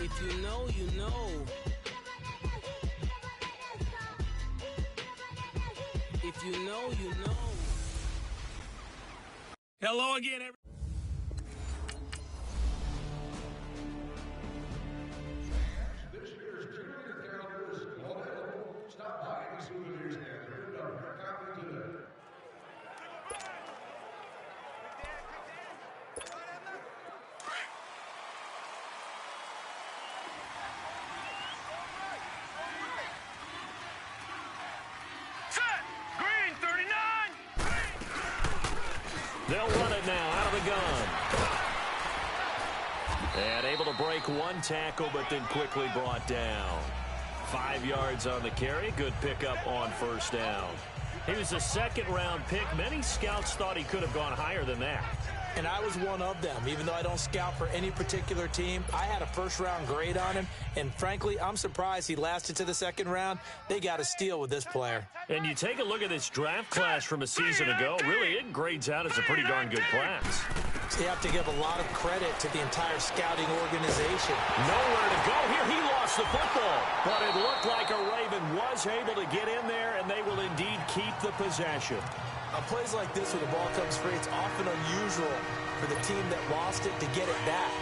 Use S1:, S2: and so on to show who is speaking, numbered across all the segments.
S1: If you know, you know. If you know, you know.
S2: Hello again, everybody.
S3: This year's junior calendar is available. Stop by any souvenir stand here at our copy today.
S4: They'll run it now out of the gun. And able to break one tackle, but then quickly brought down. 5 yards on the carry. Good pickup on first down. He was a second-round pick. Many scouts thought he could have gone higher than that.
S5: And I was one of them. Even though I don't scout for any particular team, I had a first-round grade on him. And frankly, I'm surprised he lasted to the second round. They got a steal with this player.
S4: And you take a look at this draft class from a season ago, really it grades out as a pretty darn good class.
S5: So you have to give a lot of credit to the entire scouting organization.
S4: Nowhere to go here. He lost the football. But it looked like a Raven was able to get in there, and they will indeed keep the possession.
S5: On plays like this, when the ball comes free, it's often unusual for the team that lost it to get it back.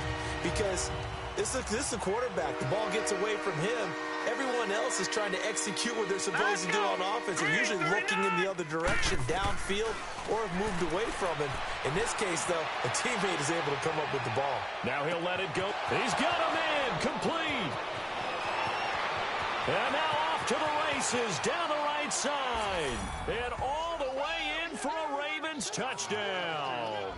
S5: Because this is the quarterback. The ball gets away from him. Everyone else is trying to execute what they're supposed to do on offense. They're usually looking in the other direction, downfield, or have moved away from him. In this case, though, a teammate is able to come up with the ball.
S4: Now he'll let it go. He's got him in. Complete. And now off to the races down the right side. And all the way in for a Ravens touchdown.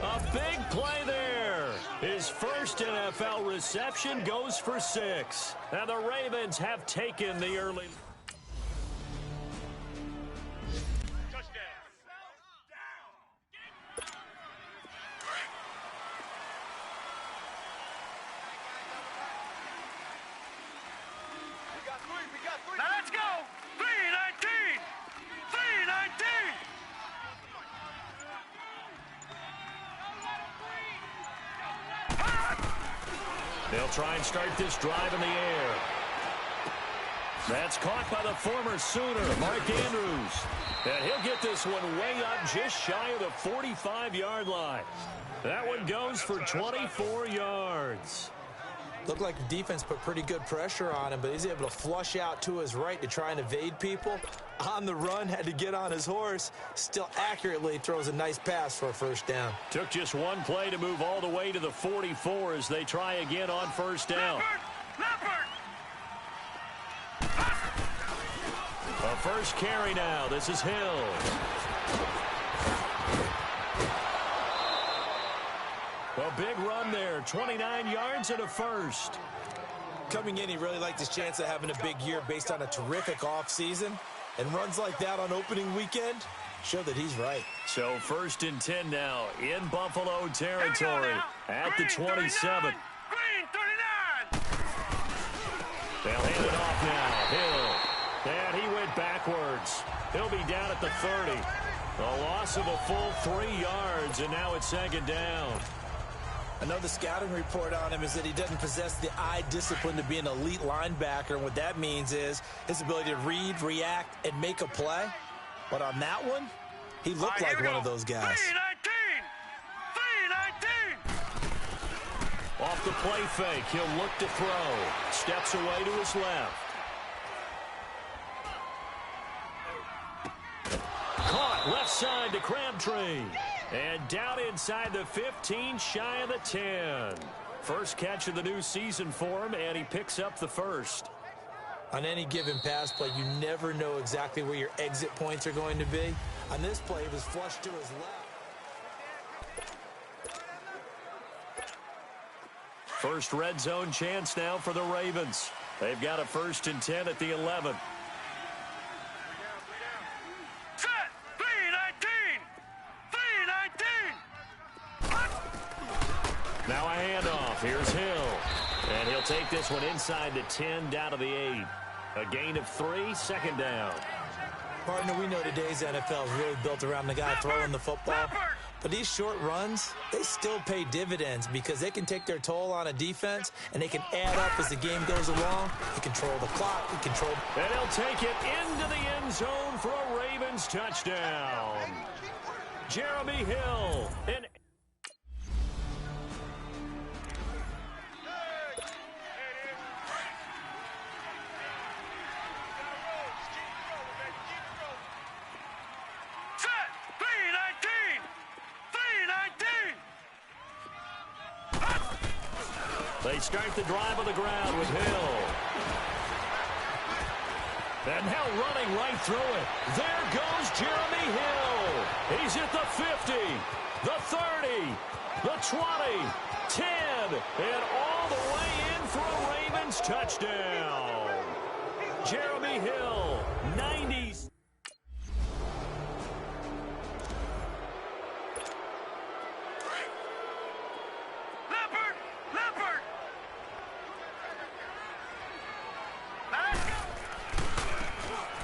S4: A big play there. His first NFL reception goes for 6. And the Ravens have taken the early.
S6: Let's go! 319! 319!
S4: They'll try and start this drive in the air. That's caught by the former Sooner, Mark Andrews. And he'll get this one way up just shy of the 45-yard line. That one goes for 24 yards.
S5: Looked like the defense put pretty good pressure on him, but he's able to flush out to his right to try and evade people. On the run, had to get on his horse. Still accurately throws a nice pass for a first down.
S4: Took just one play to move all the way to the 44 as they try again on first down. A first carry now. This is Hill. A big run there, 29 yards and a first.
S5: Coming in, he really liked his chance of having a big year based on a terrific offseason. And runs like that on opening weekend show that he's right.
S4: So 1st and 10 now in Buffalo territory at the 27. They'll hand it off now. Hill. And he went backwards. He'll be down at the 30. A loss of a full 3 yards, and now it's 2nd down.
S5: Another scouting report on him is that he doesn't possess the eye discipline to be an elite linebacker. And what that means is his ability to read, react, and make a play. But on that one, he looked like one of those guys.
S6: 319!
S4: Off the play fake, he'll look to throw. Steps away to his left. Caught left side to Crabtree. And down inside the 15, shy of the 10. First catch of the new season for him, and he picks up the first.
S5: On any given pass play, you never know exactly where your exit points are going to be. On this play, it was flushed to his left.
S4: First red zone chance now for the Ravens. They've got a 1st and 10 at the 11. Now a handoff. Here's Hill. And he'll take this one inside the 10, down to the 8. A gain of 3, 2nd down.
S5: Partner, we know today's NFL is really built around the guy throwing the football. But these short runs, they still pay dividends because they can take their toll on a defense and they can add up as the game goes along. They control the clock. They control.
S4: And he'll take it into the end zone for a Ravens touchdown. Jeremy Hill. They start the drive on the ground with Hill. And now running right through it. There goes Jeremy Hill. He's at the 50, the 30, the 20, 10, and all the way in for a Ravens touchdown. Jeremy Hill, 90s.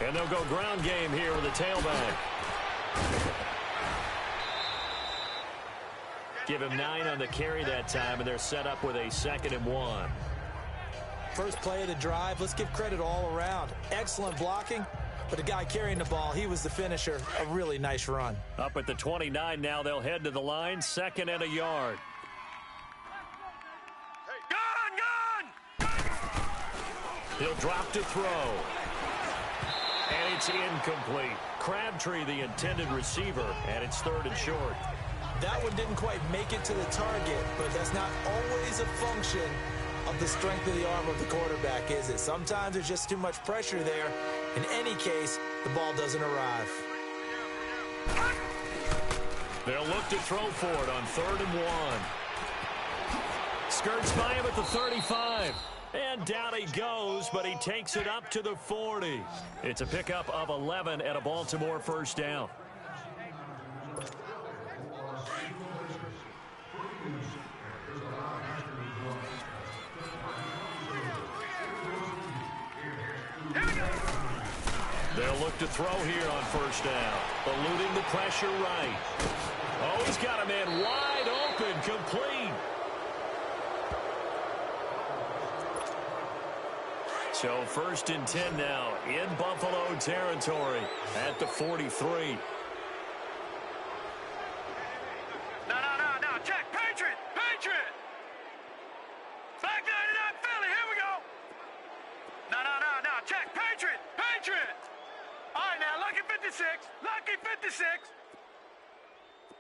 S4: And they'll go ground game here with the tailback. Give him 9 on the carry that time, and they're set up with a 2nd and 1.
S5: First play of the drive, let's give credit all around. Excellent blocking, but the guy carrying the ball, he was the finisher. A really nice run.
S4: Up at the 29 now, they'll head to the line, 2nd and a yard.
S6: Gun!
S4: He'll drop to throw. And it's incomplete. Crabtree, the intended receiver, and it's 3rd and short.
S5: That one didn't quite make it to the target, but that's not always a function of the strength of the arm of the quarterback, is it? Sometimes there's just too much pressure there. In any case, the ball doesn't arrive.
S4: They'll look to throw for it on 3rd and 1. Skirts by him at the 35. And down he goes, but he takes it up to the 40. It's a pickup of 11 and a Baltimore first down. They'll look to throw here on first down. Eluding the pressure right. Oh, he's got a man wide open, complete. So 1st and 10 now in Buffalo territory at the 43.
S6: No. Check. Patriot. Back 99 Philly. Here we go. No. Check. Patriot. All right, now, lucky 56.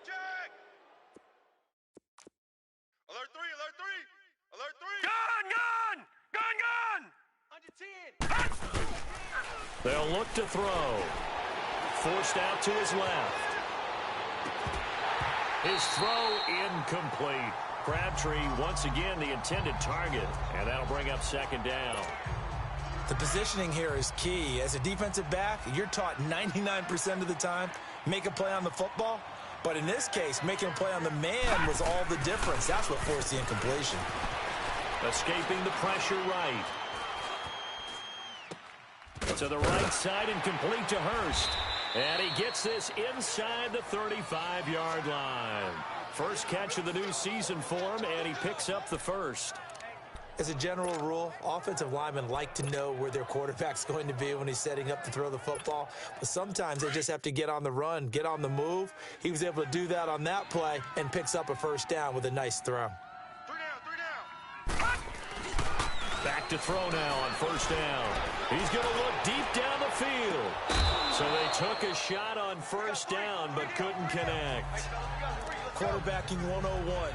S6: Check. Alert 3. Gun.
S4: They'll look to throw. Forced out to his left. His throw incomplete. Crabtree once again the intended target, and that'll bring up 2nd down.
S5: The positioning here is key. As a defensive back, you're taught 99% of the time, make a play on the football. But in this case, making a play on the man was all the difference. That's what forced the incompletion.
S4: Escaping the pressure right. To the right side and complete to Hurst. And he gets this inside the 35-yard line. First catch of the new season for him, and he picks up the 1st.
S5: As a general rule, offensive linemen like to know where their quarterback's going to be when he's setting up to throw the football. But sometimes they just have to get on the run, get on the move. He was able to do that on that play and picks up a 1st down with a nice throw.
S6: 3 down.
S4: Back to throw now on 1st down. He's going to look deep down the field. So they took a shot on 1st down but couldn't connect.
S5: Quarterbacking 101.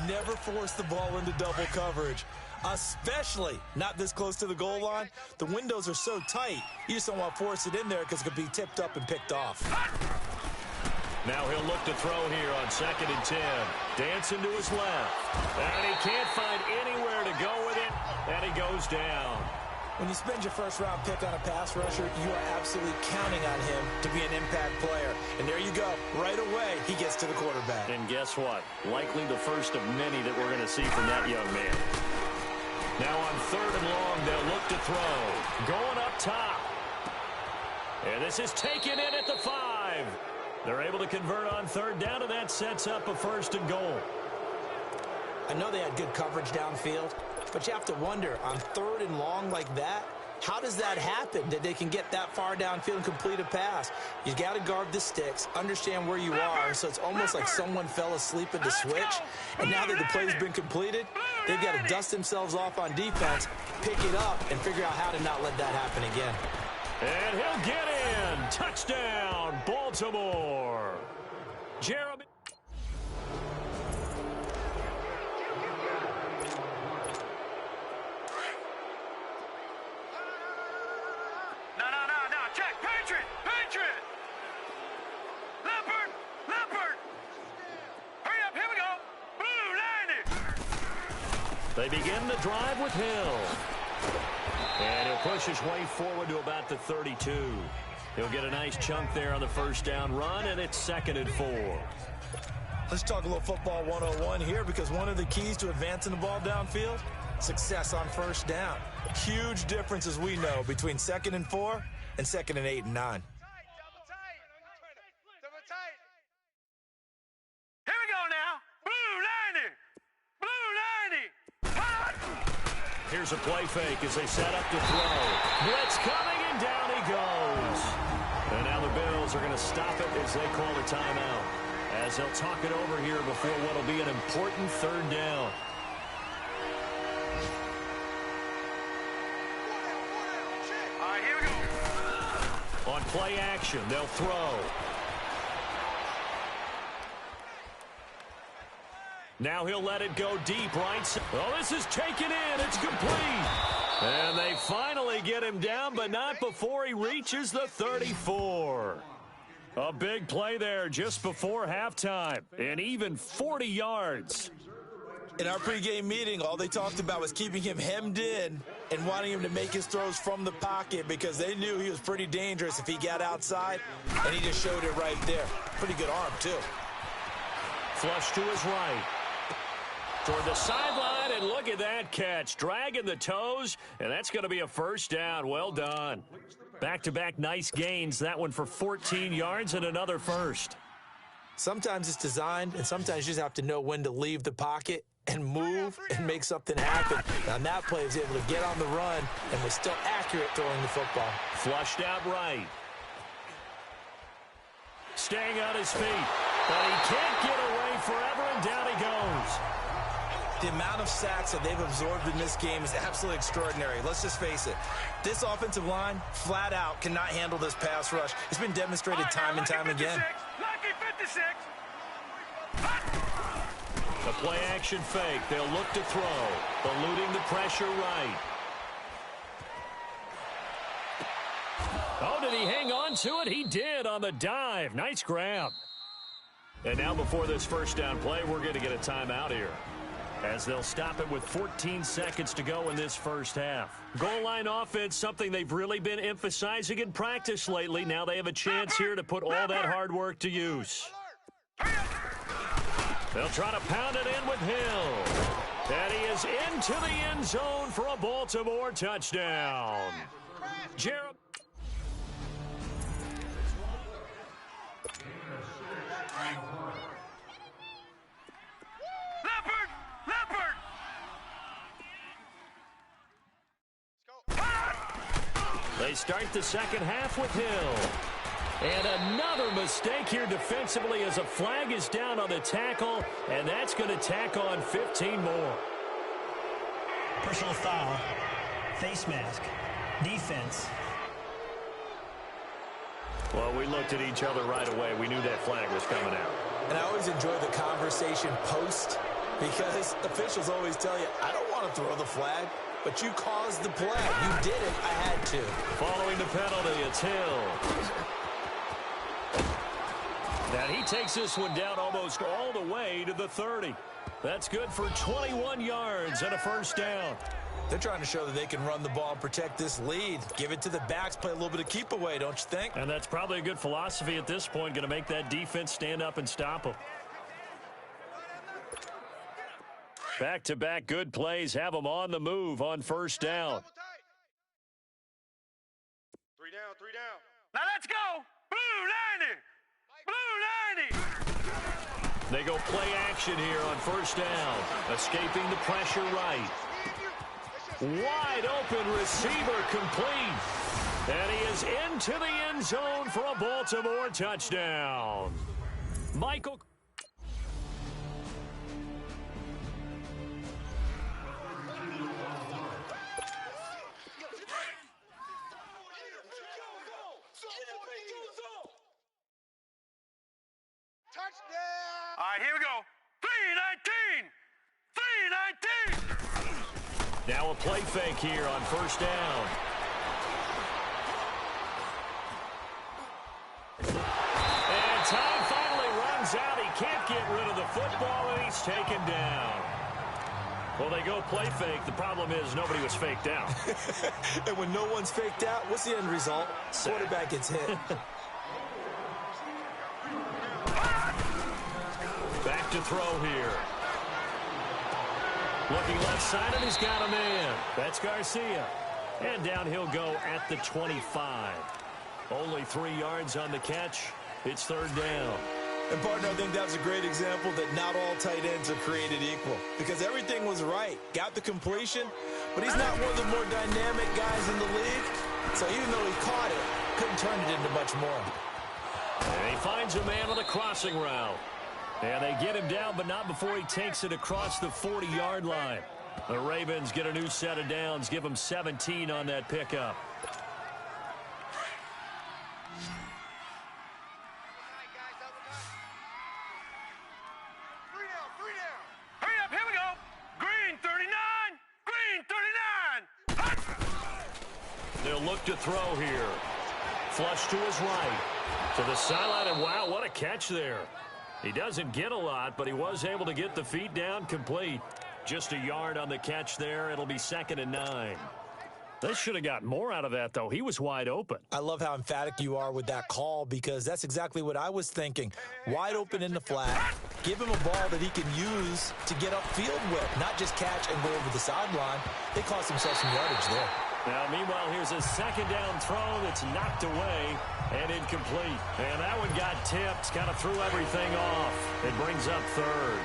S5: Never force the ball into double coverage, especially not this close to the goal line. The windows are so tight, you just don't want to force it in there because it could be tipped up and picked off.
S4: Now he'll look to throw here on 2nd and 10. Dancing to his left. And he can't find anywhere to go with it, and he goes down.
S5: When you spend your first-round pick on a pass rusher, you are absolutely counting on him to be an impact player. And there you go. Right away, he gets to the quarterback.
S4: And guess what? Likely the first of many that we're going to see from that young man. Now on 3rd and long, they'll look to throw. Going up top. And this is taken in at the 5. They're able to convert on third down, and that sets up a 1st and goal.
S5: I know they had good coverage downfield, but you have to wonder, on 3rd and long like that, how does that happen, that they can get that far downfield and complete a pass? You got to guard the sticks, understand where you are, so it's almost like someone fell asleep at the switch, and now that the play's been completed, they've got to dust themselves off on defense, pick it up, and figure out how to not let that happen again.
S4: And he'll get in. Touchdown, Baltimore. Jeremy.
S6: No. Check. Patriot. Leopard. Hurry up. Here we go. Blue 90.
S4: They begin the drive with Hill. And he'll push his way forward to about the 32. He'll get a nice chunk there on the 1st down run, and it's 2nd and 4.
S5: Let's talk a little football 101 here, because one of the keys to advancing the ball downfield, success on 1st down. Huge difference, as we know, between 2nd and 4 and 2nd and 8 and 9.
S6: Double tight. Here we go now. Blue 90. Hot.
S4: Here's a play fake as they set up to throw. Blitz coming, and down he goes. And now the Bills are going to stop it as they call a timeout, as they'll talk it over here before what will be an important 3rd down.
S6: All right, here we go.
S4: On play action, they'll throw. Now he'll let it go deep right side. Oh, this is taken in. It's complete. And they finally get him down, but not before he reaches the 34. A big play there just before halftime, and even 40 yards.
S5: In our pregame meeting, all they talked about was keeping him hemmed in and wanting him to make his throws from the pocket, because they knew he was pretty dangerous if he got outside, and he just showed it right there. Pretty good arm, too.
S4: Flush to his right. Toward the sideline, and look at that catch. Dragging the toes, and that's going to be a 1st down. Well done. Back-to-back nice gains. That one for 14 yards and another 1st.
S5: Sometimes it's designed, and sometimes you just have to know when to leave the pocket and move and make something happen. On that play, he was able to get on the run and was still accurate throwing the football.
S4: Flushed out right. Staying on his feet, but he can't get away forever, and down he goes.
S5: The amount of sacks that they've absorbed in this game is absolutely extraordinary. Let's just face it. This offensive line, flat out, cannot handle this pass rush. It's been demonstrated time and time again.
S6: Lucky 56.
S4: The play-action fake. They'll look to throw. Eluding the pressure right. Oh, did he hang on to it? He did on the dive. Nice grab. And now before this 1st down play, we're going to get a timeout here, as they'll stop it with 14 seconds to go in this 1st half. Goal line offense, something they've really been emphasizing in practice lately. Now they have a chance here to put all that hard work to use. They'll try to pound it in with Hill. And he is into the end zone for a Baltimore touchdown. Jeremy. They start the 2nd half with Hill. And another mistake here defensively as a flag is down on the tackle, and that's going to tack on 15 more.
S2: Personal foul, face mask, defense.
S4: Well, we looked at each other right away. We knew that flag was coming out.
S5: And I always enjoy the conversation post, because officials always tell you, I don't want to throw the flag, but you caused the play. You did it. I had to.
S4: Following the penalty, it's Hill. And he takes this one down almost all the way to the 30. That's good for 21 yards and a 1st down.
S5: They're trying to show that they can run the ball and protect this lead. Give it to the backs, play a little bit of keep away, don't you think?
S4: And that's probably a good philosophy at this point, going to make that defense stand up and stop them. Back-to-back good plays have them on the move on 1st down.
S6: 3 down. Now let's go. Blue 90. Blue 90.
S4: They go play action here on first down. Escaping the pressure right. Wide open receiver complete. And he is into the end zone for a Baltimore touchdown. Michael.
S6: Touchdown! All right, here we go. 3-19. 3-19.
S4: Now a play fake here on first down. And time finally runs out. He can't get rid of the football, and he's taken down. Well, they go play fake. The problem is nobody was faked out.
S5: And when no one's faked out, what's the end result? Quarterback gets hit.
S4: Back to throw here. Looking left side, and he's got a man. That's Garcia. And down he'll go at the 25. Only 3 yards on the catch. It's third down.
S5: And, partner, I think that was a great example that not all tight ends are created equal. Because everything was right. Got the completion, but he's not one of the more dynamic guys in the league. So even though he caught it, couldn't turn it into much more.
S4: And he finds a man on the crossing route. And they get him down, but not before he takes it across the 40-yard line. The Ravens get a new set of downs, give them 17 on that pickup.
S6: Hurry up, here we go. Green 39. Green 39.
S4: They'll look to throw here. Flush to his right. To the sideline, and wow, what a catch there. He doesn't get a lot, but he was able to get the feet down complete. Just a yard on the catch there. It'll be 2nd and 9. They should have got more out of that, though. He was wide open.
S5: I love how emphatic you are with that call because that's exactly what I was thinking. Wide open in the flat. Give him a ball that he can use to get upfield with, not just catch and go over the sideline. They cost themselves some yardage there.
S4: Now, meanwhile, here's a 2nd down throw that's knocked away and incomplete. And that one got tipped, kind of threw everything off. It brings up third.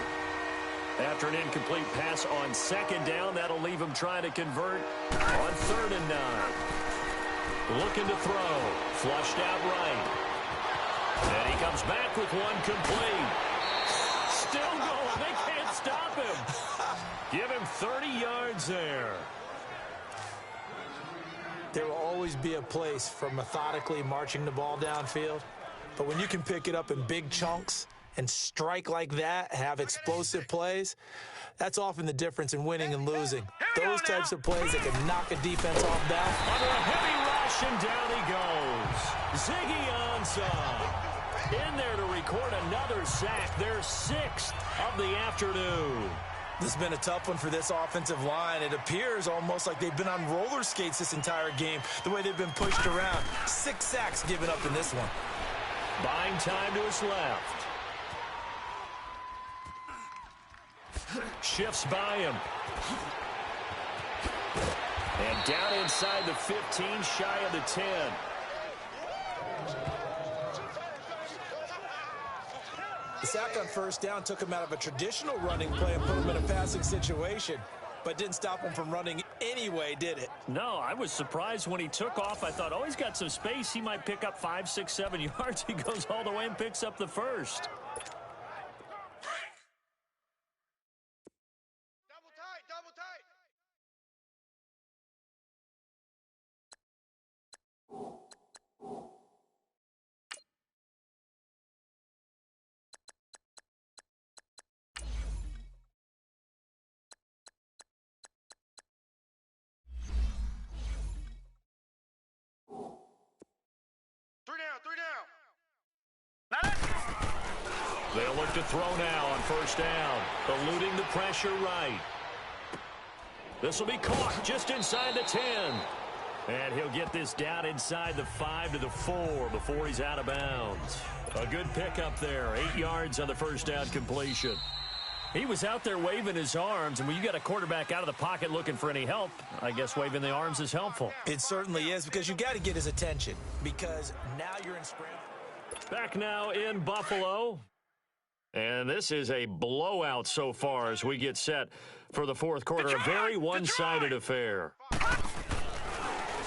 S4: After an incomplete pass on 2nd down, that'll leave him trying to convert on 3rd and 9. Looking to throw. Flushed out right. And he comes back with one complete. Still going. They can't stop him. Give him 30 yards there.
S5: There will always be a place for methodically marching the ball downfield. But when you can pick it up in big chunks and strike like that, have explosive plays, that's often the difference in winning and losing. Those types of plays that can knock a defense off balance.
S4: Under a heavy rush, and down he goes. Ziggy Ansah in there to record another sack. Their 6th of the afternoon.
S5: This has been a tough one for this offensive line. It appears almost like they've been on roller skates this entire game, the way they've been pushed around. 6 sacks given up in this one.
S4: Buying time to his left. Shifts by him. And down inside the 15, shy of the 10.
S5: The sack on first down took him out of a traditional running play and put him in a passing situation, but didn't stop him from running anyway, did it?
S4: No, I was surprised when he took off. I thought, oh, he's got some space. He might pick up 5, 6, 7 yards. He goes all the way and picks up the first.
S6: Double tight, double tight. Three down.
S4: They'll look to throw now on first down. Eluding the pressure right. This will be caught just inside the 10. And he'll get this down inside the 5 to the 4 before he's out of bounds. A good pickup there. 8 yards on the first down completion. He was out there waving his arms, and when you got a quarterback out of the pocket looking for any help, I guess waving the arms is helpful.
S5: It certainly is, because you got to get his attention, because now you're in scramble.
S4: Back now in Buffalo. And this is a blowout so far as we get set for the fourth quarter. A very one-sided affair.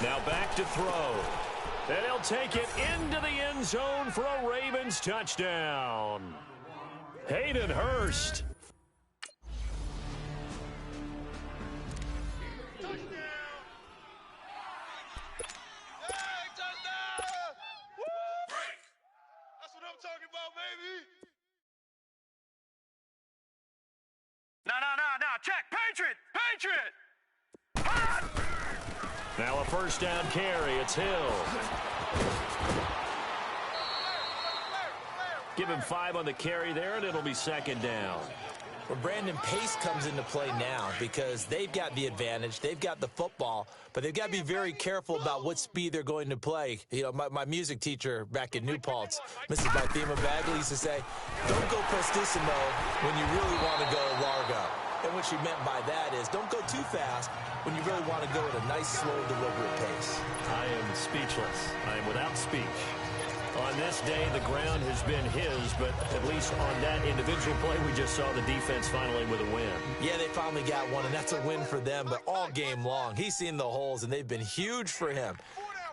S4: Now back to throw. And he'll take it into the end zone for a Ravens touchdown. Hayden Hurst.
S6: No. Check. Patriot.
S4: Now a first down carry. It's Hill. Give him 5 on the carry there, and it'll be second down.
S5: Well, Brandon, pace comes into play now because they've got the advantage. They've got the football, but they've got to be very careful about what speed they're going to play. You know, my music teacher back in New Paltz, Mrs. Barthema Bagley, used to say, don't go prestissimo when you really want to go largo. And what she meant by that is don't go too fast when you really want to go at a nice, slow, deliberate pace.
S4: I am speechless. I am without speech. On this day, the ground has been his, but at least on that individual play, we just saw the defense finally with a win.
S5: Yeah, they finally got one, and that's a win for them, but all game long, he's seen the holes, and they've been huge for him.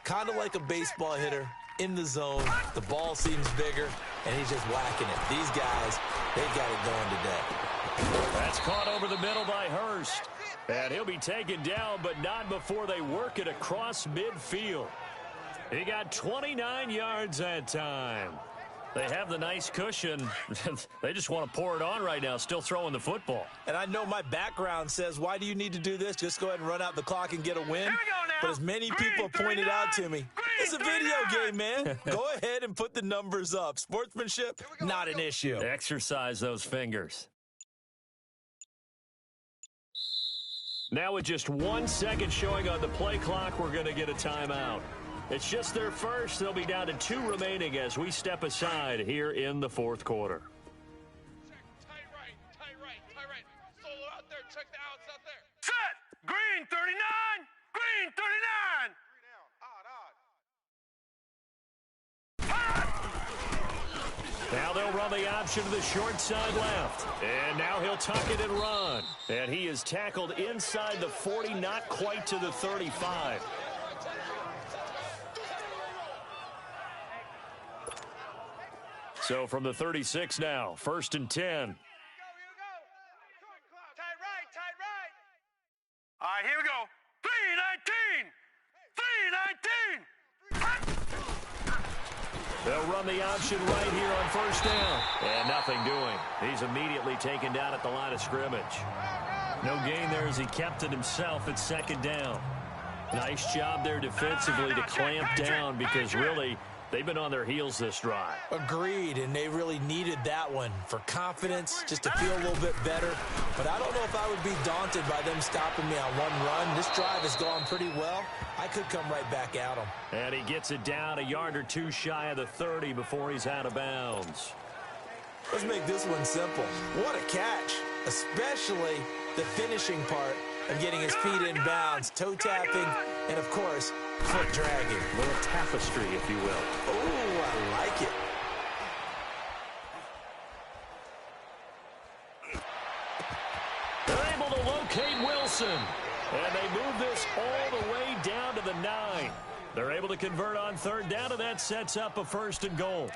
S5: Kind of like a baseball hitter in the zone. The ball seems bigger, and he's just whacking it. These guys, they've got it going today.
S4: That's caught over the middle by Hurst. And he'll be taken down, but not before they work it across midfield. He got 29 yards that time. They have the nice cushion. They just want to pour it on right now, still throwing the football.
S5: And I know my background says, why do you need to do this? Just go ahead and run out the clock and get a win. But as many people pointed out to me, it's a video game, man. Go ahead and put the numbers up. Sportsmanship, not an issue.
S4: Exercise those fingers. Now with just 1 second showing on the play clock, we're going to get a timeout. It's just their first. They'll be down to 2 remaining as we step aside here in the fourth quarter.
S6: Tight right. Solo out there. Check the outs out there. Set. Green 39. Green 39.
S4: Now they'll run the option to the short side left. And now he'll tuck it and run. And he is tackled inside the 40, not quite to the 35. So from the 36 now, 1st and 10.
S6: Tight right. All right, here we go. 3-19.
S4: They'll run the option right here on first down. And nothing doing. He's immediately taken down at the line of scrimmage. No gain there as he kept it himself at second down. Nice job there defensively to clamp down because really they've been on their heels this drive.
S5: Agreed, and they really needed that one for confidence, just to feel a little bit better. But I don't know if I would be daunted by them stopping me on one run. This drive has gone pretty well. I could come right back at them.
S4: And he gets it down a yard or 2 shy of the 30 before he's out of bounds.
S5: Let's make this one simple. What a catch, especially the finishing part of getting his feet in bounds, toe tapping, and of course, foot dragging.
S4: A little tapestry, if you will.
S5: Oh, I like it.
S4: They're able to locate Wilson. And they move this all the way down to the 9. They're able to convert on third down, and that sets up a 1st and goal.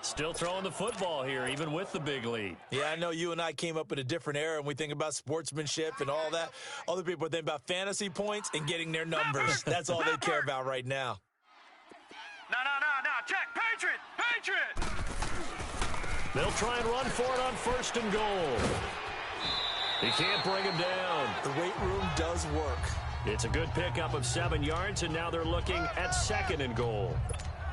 S4: Still throwing the football here, even with the big lead.
S5: Yeah, I know you and I came up in a different era, and we think about sportsmanship and all that. Other people think about fantasy points and getting their numbers. That's all they care about right now.
S6: No. Check. Patriot.
S4: They'll try and run for it on 1st and goal. He can't bring him down.
S5: The weight room does work.
S4: It's a good pickup of 7 yards, and now they're looking at 2nd and goal.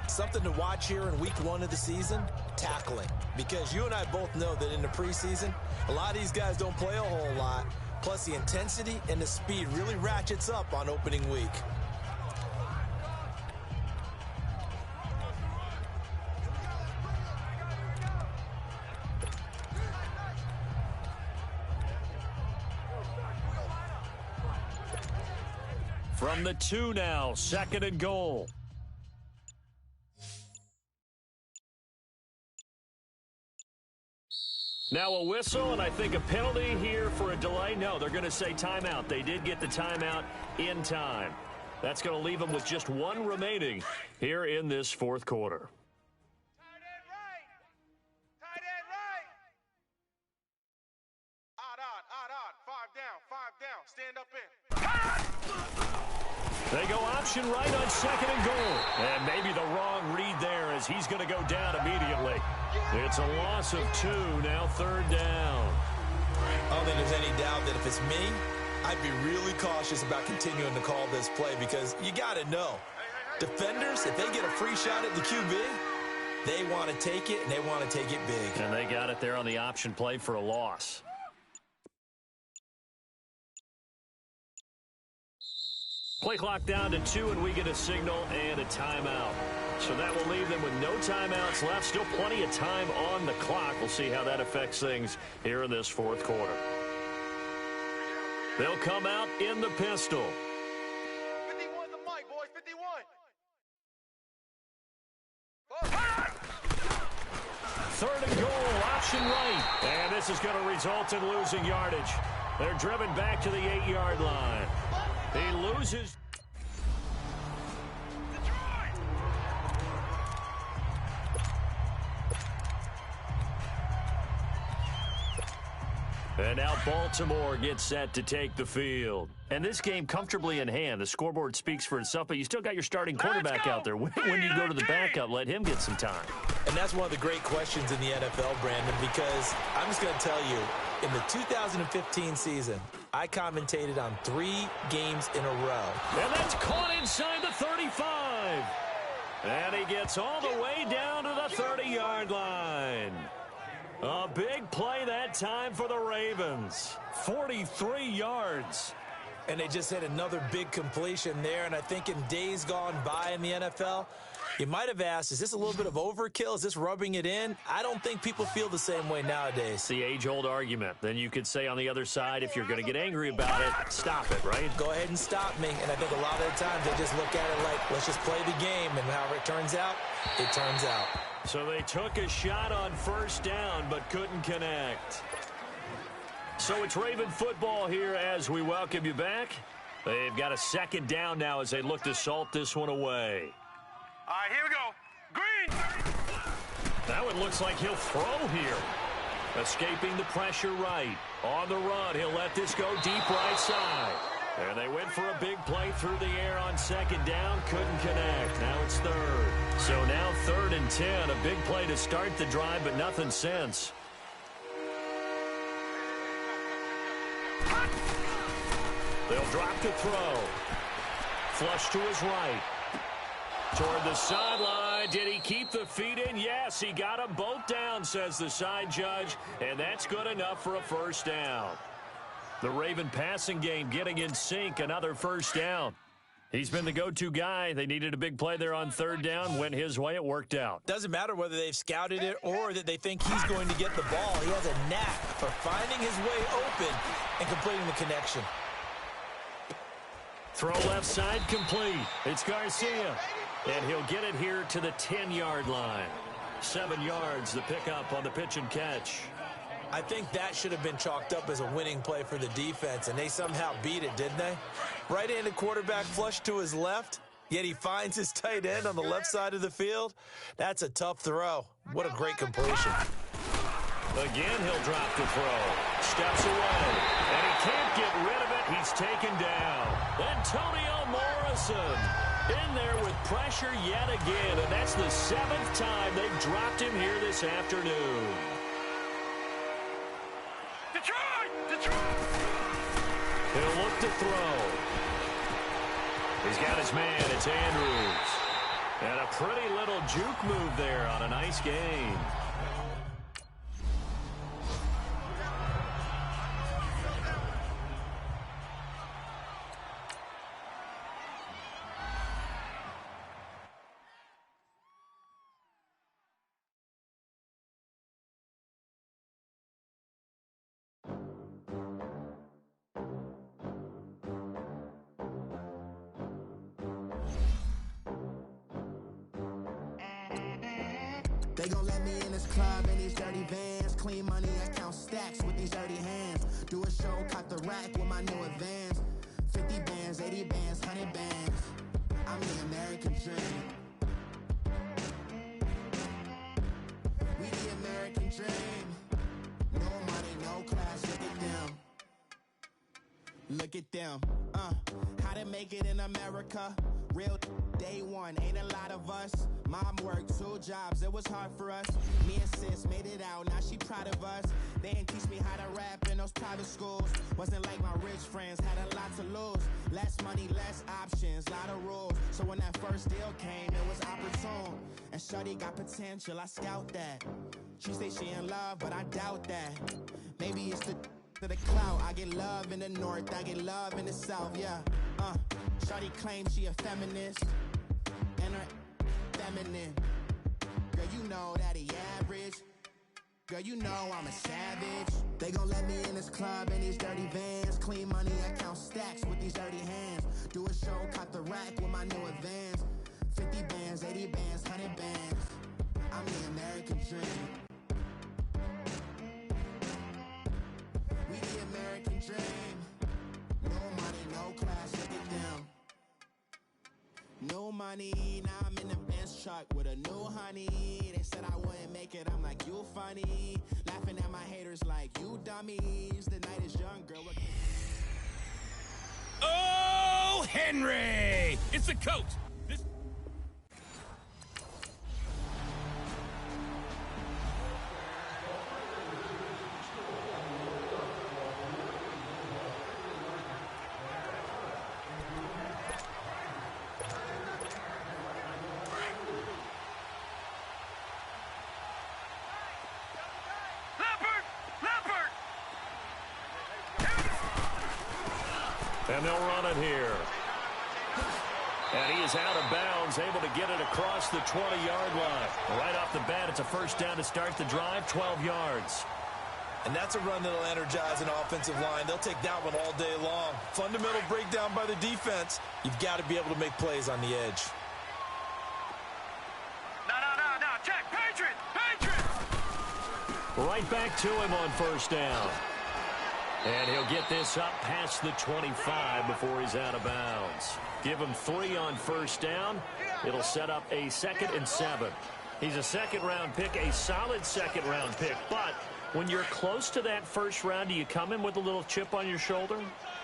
S5: Something to watch here in week 1 of the season, tackling. Because you and I both know that in the preseason, a lot of these guys don't play a whole lot. Plus, the intensity and the speed really ratchets up on opening week.
S4: From the 2 now, 2nd and goal. Now a whistle, and I think a penalty here for a delay. No, they're going to say timeout. They did get the timeout in time. That's going to leave them with just one remaining here in this fourth quarter.
S6: Tight end right. Tight end right. Odd. 5 down. Stand up in.
S4: They go option right on second and goal. And maybe the wrong read there as he's going to go down immediately. It's a loss of 2, now third down.
S5: I don't think there's any doubt that if it's me, I'd be really cautious about continuing to call this play because you got to know, defenders, if they get a free shot at the QB, they want to take it, and they want to take it big.
S4: And they got it there on the option play for a loss. Play clock down to 2, and we get a signal and a timeout. So that will leave them with no timeouts left. Still plenty of time on the clock. We'll see how that affects things here in this fourth quarter. They'll come out in the pistol.
S6: 51 the mic, boys. 51.
S4: Third and goal, option right. And this is going to result in losing yardage. They're driven back to the 8-yard line. He loses. And now Baltimore gets set to take the field. And this game comfortably in hand. The scoreboard speaks for itself, but you still got your starting quarterback out there. When you go to the backup, let him get some time.
S5: And that's one of the great questions in the NFL, Brandon, because I'm just going to tell you, in the 2015 season, I commentated on 3 games in a row.
S4: And that's caught inside the 35. And he gets all the way down to the 30-yard line. A big play that time for the Ravens. 43 yards.
S5: And they just had another big completion there. And I think in days gone by in the NFL, you might have asked, is this a little bit of overkill? Is this rubbing it in? I don't think people feel the same way nowadays.
S4: It's the age-old argument. Then you could say on the other side, if you're going to get angry about it, stop it, right?
S5: Go ahead and stop me. And I think a lot of the times they just look at it like, let's just play the game. And however it turns out, it turns out.
S4: So they took a shot on first down, but couldn't connect. So it's Raven football here as we welcome you back. They've got a second down now as they look to salt this one away.
S6: All right, here we go. Green.
S4: Now it looks like he'll throw here. Escaping the pressure right. On the run, he'll let this go deep right side. And they went for a big play through the air on second down. Couldn't connect. Now it's third. So now 3rd and 10. A big play to start the drive, but nothing since. They'll drop to throw. Flush to his right. Toward the sideline. Did he keep the feet in? Yes, he got them both down, says the side judge. And that's good enough for a first down. The Raven passing game getting in sync. Another first down. He's been the go-to guy. They needed a big play there on 3rd down. Went his way. It worked out.
S5: Doesn't matter whether they've scouted it or that they think he's going to get the ball. He has a knack for finding his way open and completing the connection.
S4: Throw left side complete. It's Garcia. And he'll get it here to the 10-yard line. 7 yards, the pickup on the pitch and catch.
S5: I think that should have been chalked up as a winning play for the defense, and they somehow beat it, didn't they? Right-handed quarterback flush to his left, yet he finds his tight end on the left side of the field. That's a tough throw. What a great completion.
S4: Again, he'll drop to throw. Steps away, and he can't get rid of it. He's taken down. Antonio Morrison in there with pressure yet again, and that's the 7th time they've dropped him here this afternoon.
S6: Detroit!
S4: He'll look to throw. He's got his man. It's Andrews. And a pretty little juke move there on a nice game.
S7: They gon' let me in this club in these dirty vans. Clean money, I count stacks with these dirty hands. Do a show, cop the rack with my new advance. 50 bands, 80 bands, 100 bands. I'm the American dream. We the American dream. No money, no class, look at them. Look at them, how to make it in America. Real day one, ain't a lot of us. Mom worked 2 jobs, it was hard for us. Me and sis made it out, now she proud of us. They didn't teach me how to rap in those private schools. Wasn't like my rich friends, had a lot to lose. Less money, less options, lot of rules. So when that first deal came, it was opportune. And shorty got potential, I scout that. She say she in love, but I doubt that. Maybe it's the clout. I get love in the north, I get love in the south, yeah. Shorty claims she a feminist, and her feminine. Girl, you know that he average. Girl, you know I'm a savage. They gon' let me in this club in these dirty vans. Clean money, I count stacks with these dirty hands. Do a show, cop the rack with my new advance. 50 bands, 80 bands, 100 bands. I'm the American dream. We the American dream. No money, no class, look at them. No money, now I'm in the Benz truck with a new honey. They said I wouldn't make it, I'm like, you funny. Laughing at my haters like, you dummies. The night is young, girl.
S8: Oh, Henry! It's the coach.
S4: And they'll run it here. And he is out of bounds, able to get it across the 20-yard line. Right off the bat, it's a first down to start the drive, 12 yards.
S5: And that's a run that'll energize an offensive line. They'll take that one all day long. Fundamental breakdown by the defense. You've got to be able to make plays on the edge.
S6: No, check, Patriot!
S4: Right back to him on first down. And he'll get this up past the 25 before he's out of bounds. Give him 3 on first down. It'll set up a 2nd and 7. He's a second-round pick, a solid second-round pick. But when you're close to that first round, do you come in with a little chip on your shoulder?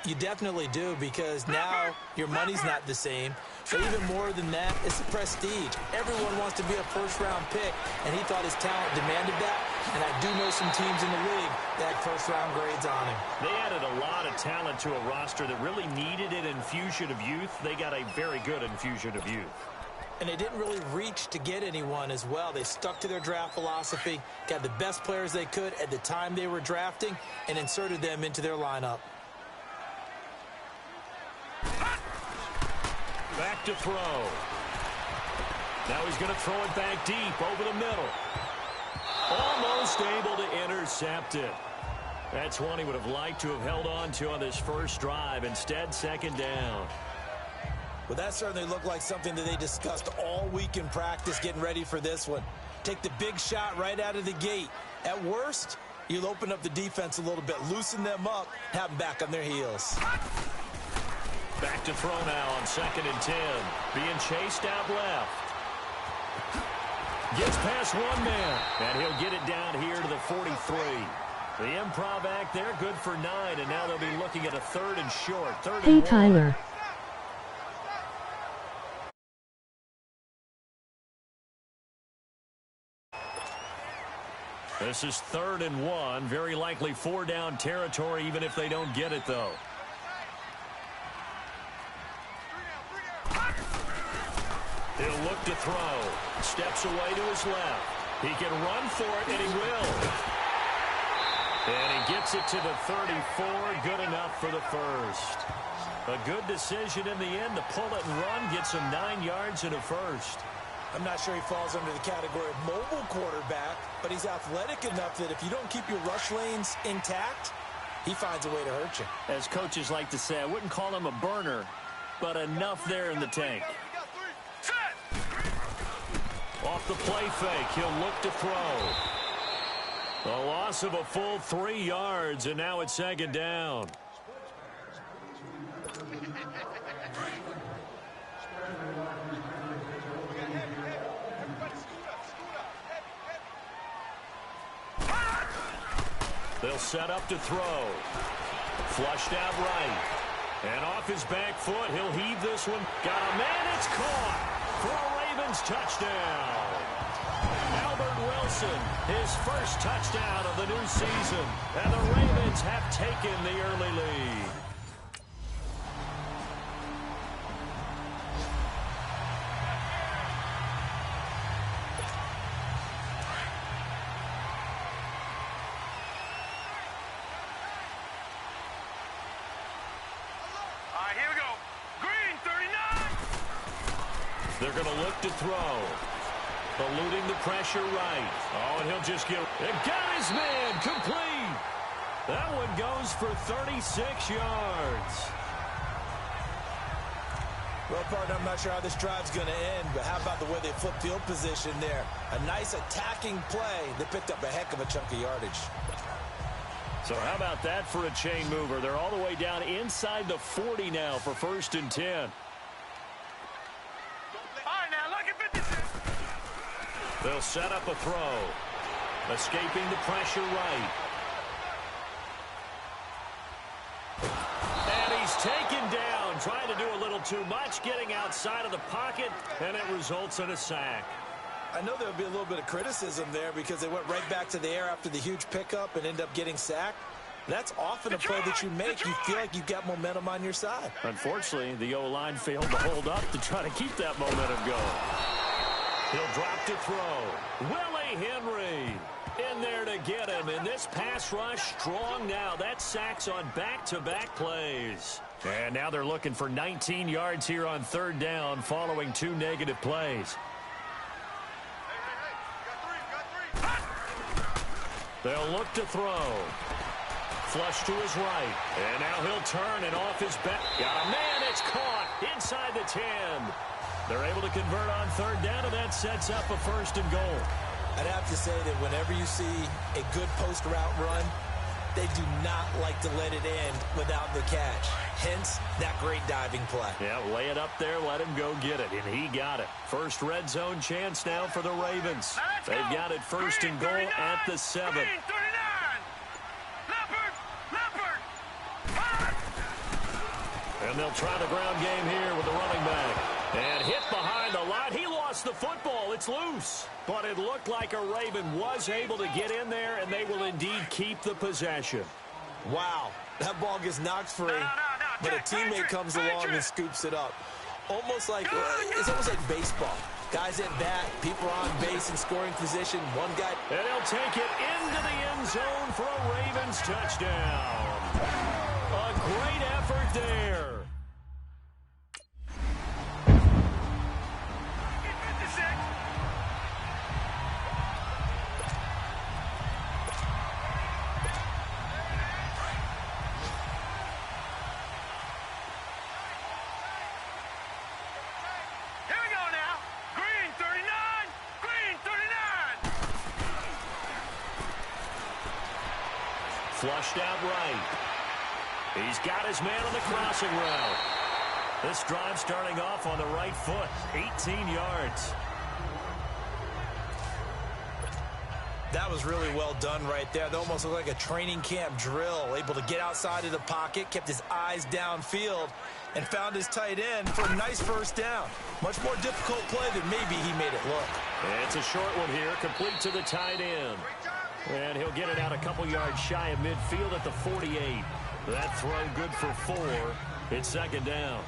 S5: You definitely do, because now your money's not the same. But even more than that, it's the prestige. Everyone wants to be a first-round pick, and he thought his talent demanded that. And I do know some teams in the league that had first-round grades on him.
S4: They added a lot of talent to a roster that really needed an infusion of youth. They got a very good infusion of youth.
S5: And they didn't really reach to get anyone as well. They stuck to their draft philosophy, got the best players they could at the time they were drafting, and inserted them into their lineup.
S4: Back to throw. Now he's going to throw it back deep over the middle. Almost able to intercept it. That's one he would have liked to have held on to on this first drive. Instead, second down.
S5: Well, that certainly looked like something that they discussed all week in practice getting ready for this one. Take the big shot right out of the gate. At worst, you'll open up the defense a little bit, loosen them up, have them back on their heels.
S4: Back to throw now on 2nd and 10. Being chased out left. Gets past one man, and he'll get it down here to the 43. The improv act there, good for 9, and now they'll be looking at a 3rd and short. 3rd and 1.
S9: Tyler.
S4: This is 3rd and 1. Very likely 4-down territory, even if they don't get it, though. He'll look to throw. Steps away to his left. He can run for it, and he will. And he gets it to the 34. Good enough for the first. A good decision in the end to pull it and run. Gets him 9 yards and a first.
S5: I'm not sure he falls under the category of mobile quarterback, but he's athletic enough that if you don't keep your rush lanes intact, he finds a way to hurt you.
S4: As coaches like to say, I wouldn't call him a burner, but enough there in the tank. Off the play fake, he'll look to throw. A loss of a full 3 yards, and now it's second down. They'll set up to throw. Flushed out right. And off his back foot, he'll heave this one. Got a man, it's caught for a Ravens touchdown. Albert Wilson, his first touchdown of the new season. And the Ravens have taken the early lead. They're going to look to throw. Eluding the pressure right. Oh, and he'll just get... It got his man complete. That one goes for 36 yards.
S5: Well, partner, I'm not sure how this drive's going to end, but how about the way they flip field position there? A nice attacking play. They picked up a heck of a chunk of yardage.
S4: So how about that for a chain mover? They're all the way down inside the 40 now for 1st and 10. They'll set up a throw. Escaping the pressure right. And he's taken down, trying to do a little too much, getting outside of the pocket, and it results in a sack.
S5: I know there'll be a little bit of criticism there because they went right back to the air after the huge pickup and end up getting sacked. That's often a play that you make. You feel like you've got momentum on your side.
S4: Unfortunately, the O-line failed to hold up to try to keep that momentum going. He'll drop to throw. Willie Henry in there to get him. And this pass rush strong now. That sacks on back-to-back plays. And now they're looking for 19 yards here on 3rd down following 2 negative plays. They'll look to throw. Flush to his right. And now he'll turn and off his back. Got a man. It's caught inside the 10. They're able to convert on 3rd down, and that sets up a 1st and goal.
S5: I'd have to say that whenever you see a good post route run, they do not like to let it end without the catch. Hence, that great diving play.
S4: Yeah, lay it up there, let him go get it, and he got it. First red zone chance now for the Ravens. They've got it 1st and goal at the 7. And they'll try the ground game here with the running back. And hit behind the line. He lost the football. It's loose. But it looked like a Raven was able to get in there, and they will indeed keep the possession.
S5: Wow. That ball gets knocked free, but a teammate comes along and scoops it up. It's almost like baseball. Guys at bat, people are on base in scoring position. One guy.
S4: And he'll take it into the end zone for a Ravens touchdown. A great effort there. Flushed out right. He's got his man on the crossing route. This drive starting off on the right foot. 18 yards.
S5: That was really well done right there. That almost looked like a training camp drill. Able to get outside of the pocket, kept his eyes downfield, and found his tight end for a nice 1st down. Much more difficult play than maybe he made it look.
S4: And it's a short one here, complete to the tight end. And he'll get it out a couple yards shy of midfield at the 48. That throw good for 4. It's 2nd down.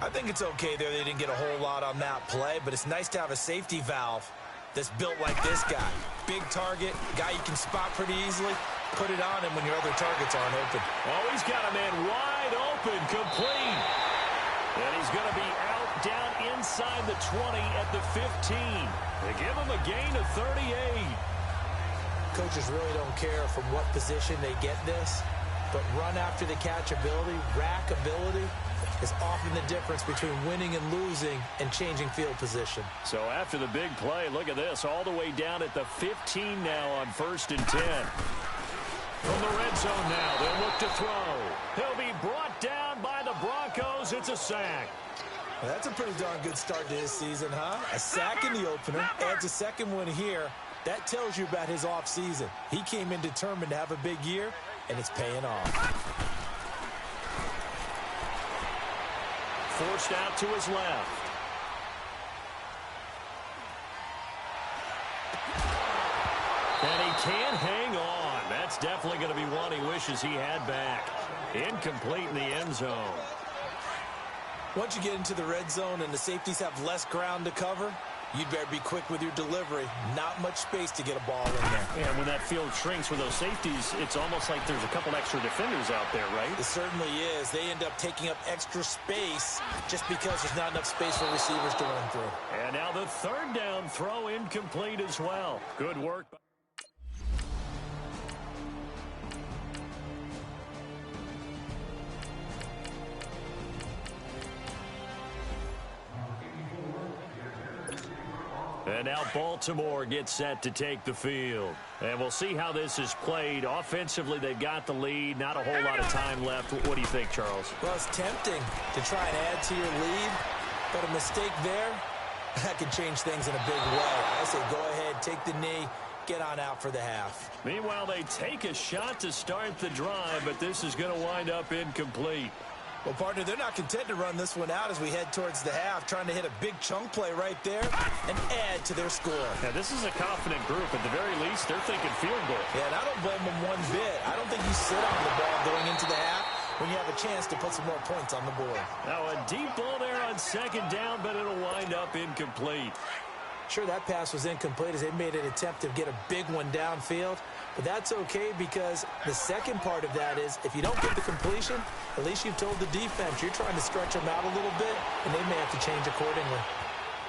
S5: I think it's okay there. They didn't get a whole lot on that play, but it's nice to have a safety valve that's built like this guy. Big target, guy you can spot pretty easily. Put it on him when your other targets aren't open.
S4: Oh, he's got a man wide open, complete. And he's going to be out down inside the 20 at the 15. They give him a gain of 38.
S5: Coaches really don't care from what position they get this, but run after the catch ability, rack ability, is often the difference between winning and losing and changing field position.
S4: So after the big play, look at this, all the way down at the 15 now on 1st and 10. From the red zone now, they'll look to throw. He'll be brought down by the Broncos. It's a sack.
S5: Well, that's a pretty darn good start to his season, huh? A sack in the opener, adds a second one here. That tells you about his offseason. He came in determined to have a big year, and it's paying off.
S4: Forced out to his left. And he can't hang on. That's definitely going to be one he wishes he had back. Incomplete in the end zone.
S5: Once you get into the red zone and the safeties have less ground to cover, you'd better be quick with your delivery. Not much space to get a ball in there.
S4: Yeah, when that field shrinks with those safeties, it's almost like there's a couple extra defenders out there, right?
S5: It certainly is. They end up taking up extra space just because there's not enough space for receivers to run through.
S4: And now the 3rd down throw incomplete as well. Good work. And now Baltimore gets set to take the field. And we'll see how this is played. Offensively, they've got the lead. Not a whole lot of time left. What do you think, Charles?
S5: Well, it's tempting to try and add to your lead, but a mistake there, that could change things in a big way. I say go ahead, take the knee, get on out for the half.
S4: Meanwhile, they take a shot to start the drive, but this is going to wind up incomplete.
S5: Well, partner, they're not content to run this one out as we head towards the half, trying to hit a big chunk play right there and add to their score.
S4: Now, this is a confident group. At the very least, they're thinking field goal.
S5: Yeah, and I don't blame them one bit. I don't think you sit on the ball going into the half when you have a chance to put some more points on the board.
S4: Now, a deep ball there on 2nd down, but it'll wind up incomplete.
S5: Sure, that pass was incomplete as they made an attempt to get a big one downfield. But that's okay because the second part of that is if you don't get the completion, at least you've told the defense you're trying to stretch them out a little bit, and they may have to change accordingly.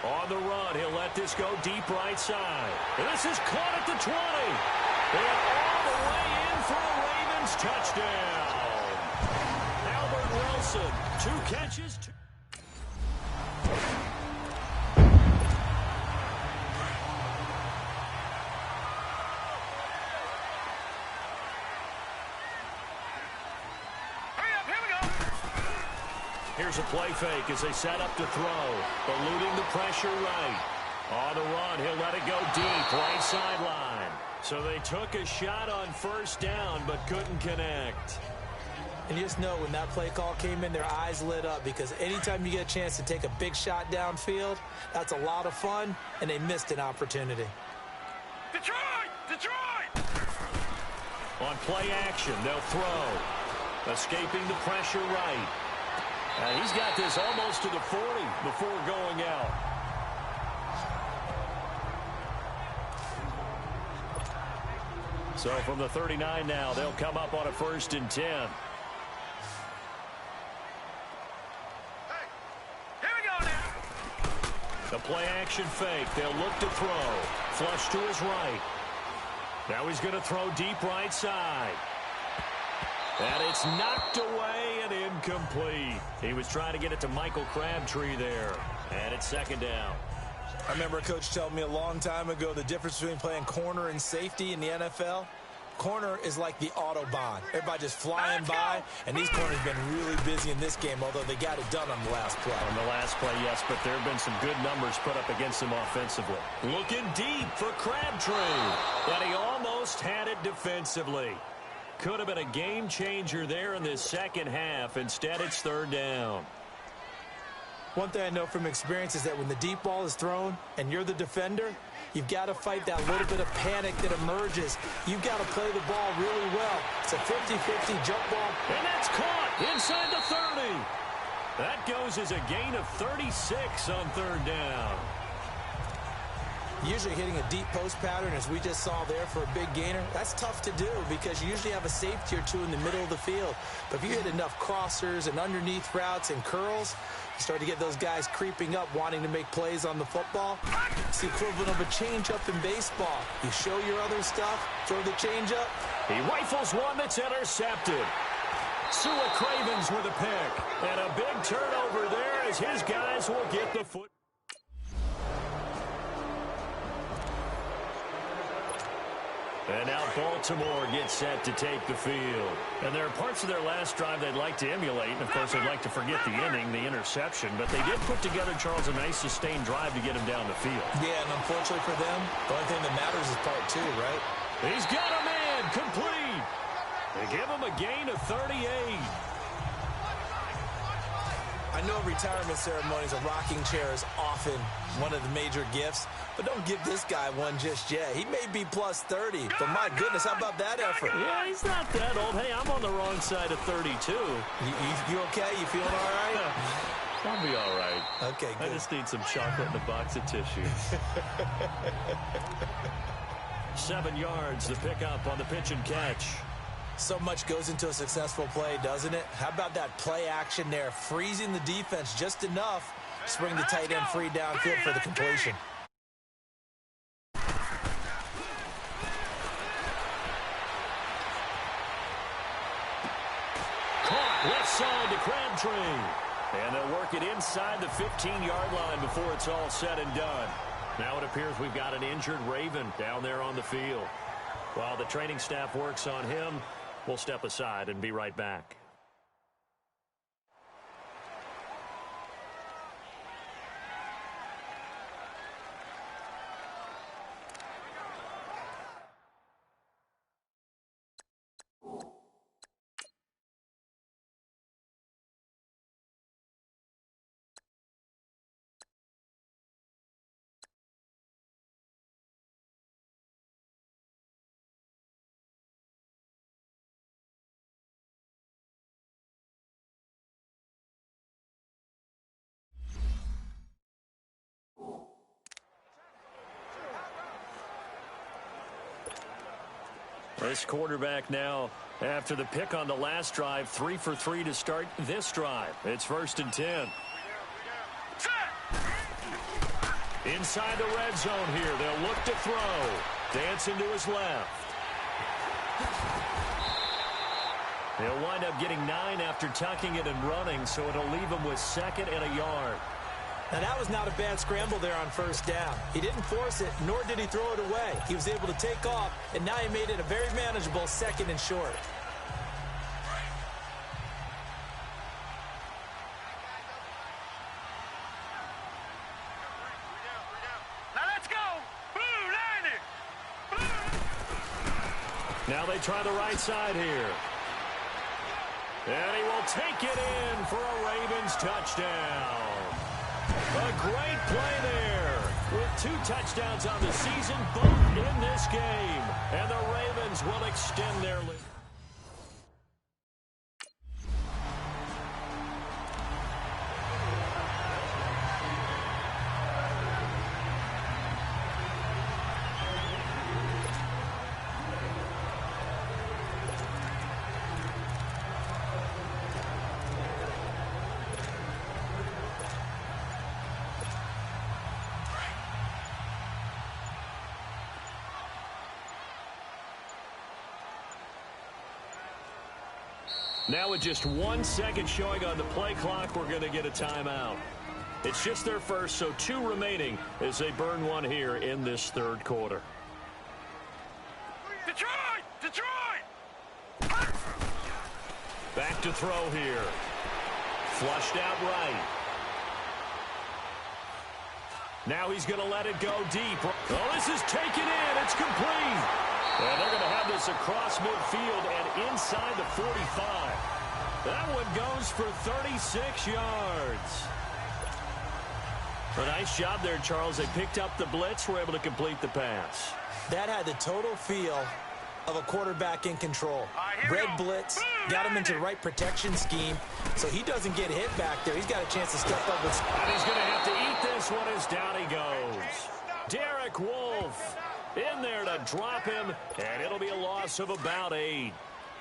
S4: On the run, he'll let this go deep right side. This is caught at the 20. And all the way in for a Ravens touchdown. Albert Wilson, 2 catches, 2. Here's a play fake as they set up to throw. Eluding the pressure right. On the run, he'll let it go deep, right sideline. So they took a shot on 1st down, but couldn't connect.
S5: And you just know when that play call came in, their eyes lit up because anytime you get a chance to take a big shot downfield, that's a lot of fun, and they missed an opportunity.
S6: Detroit! Detroit!
S4: On play action, they'll throw. Escaping the pressure right. And he's got this almost to the 40 before going out. So from the 39 now, they'll come up on a 1st and 10.
S6: Hey, here we go now.
S4: The play action fake. They'll look to throw. Flush to his right. Now he's going to throw deep right side. And it's knocked away and incomplete. He was trying to get it to Michael Crabtree there. And it's 2nd down.
S5: I remember a coach telling me a long time ago the difference between playing corner and safety in the NFL. Corner is like the Autobahn. Everybody just flying by, and these corners have been really busy in this game, although they got it done on the last play.
S4: On the last play, yes, but there have been some good numbers put up against him offensively. Looking deep for Crabtree, but he almost had it defensively. Could have been a game changer there in this 2nd half. Instead, it's 3rd down.
S5: One thing I know from experience is that when the deep ball is thrown and you're the defender, you've got to fight that little bit of panic that emerges. You've got to play the ball really well. It's a 50-50 jump ball.
S4: And that's caught inside the 30. That goes as a gain of 36 on 3rd down.
S5: Usually hitting a deep post pattern, as we just saw there for a big gainer, that's tough to do because you usually have a safety or two in the middle of the field. But if you hit enough crossers and underneath routes and curls, you start to get those guys creeping up, wanting to make plays on the football. It's the equivalent of a changeup in baseball. You show your other stuff, throw the changeup.
S4: He rifles one that's intercepted. Sua Cravens with a pick. And a big turnover there as his guys will get the foot. And now Baltimore gets set to take the field. And there are parts of their last drive they'd like to emulate. And, of course, they'd like to forget the inning, the interception. But they did put together, Charles, a nice sustained drive to get him down the field.
S5: Yeah, and unfortunately for them, the only thing that matters is part 2, right?
S4: He's got a man complete. They give him a gain of 38.
S5: I know retirement ceremonies, a rocking chair is often one of the major gifts, but don't give this guy one just yet. He may be plus 30, but my goodness, how about that effort?
S4: Yeah, he's not that old. Hey, I'm on the wrong side of 32.
S5: You okay? You feeling all right?
S4: I'll be all right.
S5: Okay, good.
S4: I just need some chocolate and a box of tissues. 7 yards, the pickup on the pitch and catch.
S5: So much goes into a successful play, doesn't it? How about that play action there, freezing the defense just enough to bring the tight end free downfield for the completion.
S4: Caught left side to Crabtree. And they'll work it inside the 15-yard line before it's all said and done. Now it appears we've got an injured Raven down there on the field. While the training staff works on him, we'll step aside and be right back. This quarterback now, after the pick on the last drive, 3 for 3 to start this drive. It's 1st and 10. Inside the red zone here. They'll look to throw. Dancing to his left. He'll wind up getting 9 after tucking it and running, so it'll leave him with 2nd and a yard.
S5: Now, that was not a bad scramble there on 1st down. He didn't force it, nor did he throw it away. He was able to take off, and now he made it a very manageable 2nd and short.
S6: Now let's go. Blue, 90.
S4: Now they try the right side here. And he will take it in for a Ravens touchdown. A great play there with 2 touchdowns on the season, both in this game. And the Ravens will extend their lead. Now with just 1 second showing on the play clock, we're going to get a timeout. It's just their first, so 2 remaining as they burn 1 here in this 3rd quarter.
S6: Detroit! Detroit!
S4: Back to throw here. Flushed out right. Now he's going to let it go deep. Oh, this is taken in. It's complete. And they're going to have this across midfield and inside the 45. That one goes for 36 yards. A nice job there, Charles. They picked up the blitz, were able to complete the pass.
S5: That had the total feel of a quarterback in control. Red blitz, got him into the right protection scheme, so he doesn't get hit back there. He's got a chance to step up.
S4: And he's going to have to eat this one as down he goes. Derek Wolfe in there to drop him, and it'll be a loss of about 8.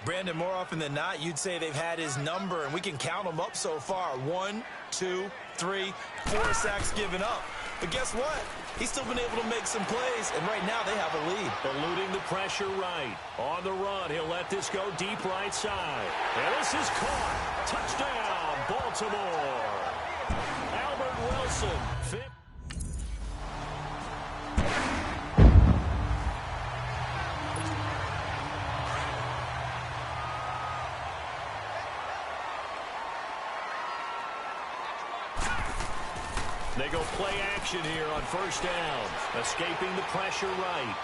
S5: Brandon, more often than not, you'd say they've had his number, and we can count them up so far. 1, 2, 3, 4 sacks given up. But guess what? He's still been able to make some plays, and right now they have a lead.
S4: Eluding the pressure right. On the run, he'll let this go deep right side. And this is caught. Touchdown, Baltimore. Albert Wilson. They go play action here on first down. Escaping the pressure right.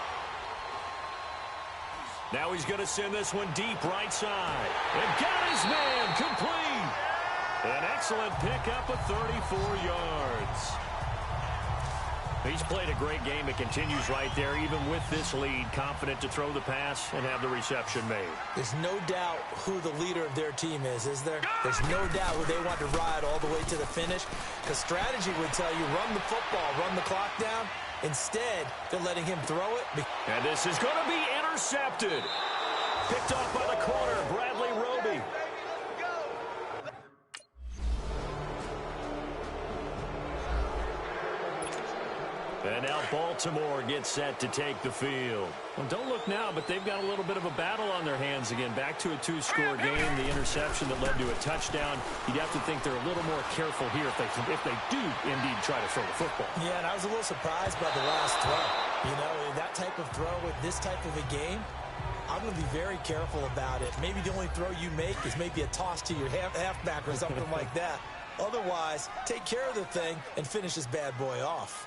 S4: Now he's going to send this one deep right side. And got his man complete. An excellent pickup of 34 yards. He's played a great game. It continues right there, even with this lead. Confident to throw the pass and have the reception made.
S5: There's no doubt who the leader of their team is there? There's no doubt who they want to ride all the way to the finish. Because strategy would tell you, run the football, run the clock down. Instead, they're letting him throw it.
S4: And this is going to be intercepted. Picked off by the corner, Bradley Roby. And now Baltimore gets set to take the field. Well, don't look now, but they've got a little bit of a battle on their hands again. Back to a two-score game. The interception that led to a touchdown. You'd have to think they're a little more careful here if they do indeed try to throw the football.
S5: Yeah, and I was a little surprised by the last throw. You know, that type of throw with this type of a game, I'm going to be very careful about it. Maybe the only throw you make is maybe a toss to your halfback or something like that. Otherwise, take care of the thing and finish this bad boy off.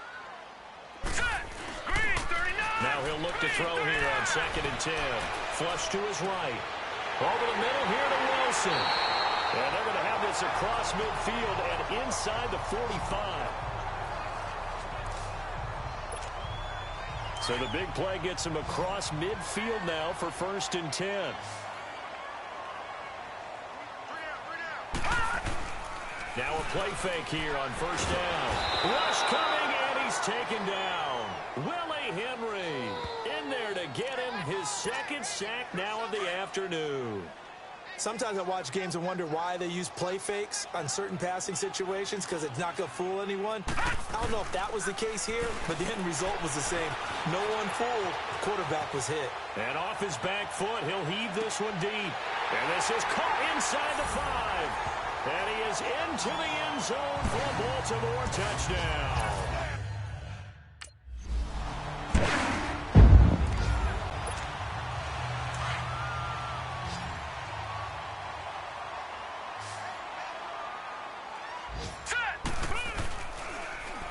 S4: Now he'll look to throw here on 2nd and 10. Flush to his right. Over the middle here to Wilson. And they're going to have this across midfield and inside the 45. So the big play gets him across midfield now for 1st and 10. Now a play fake here on 1st down. Rush coming, and he's taken down. Willie Henry in there to get him his 2nd sack now of the afternoon.
S5: Sometimes I watch games and wonder why they use play fakes on certain passing situations, because it's not going to fool anyone. I don't know if that was the case here, but the end result was the same. No one fooled. The quarterback was hit.
S4: And off his back foot, he'll heave this one deep. And this is caught inside the 5. And he is into the end zone for a Baltimore touchdown.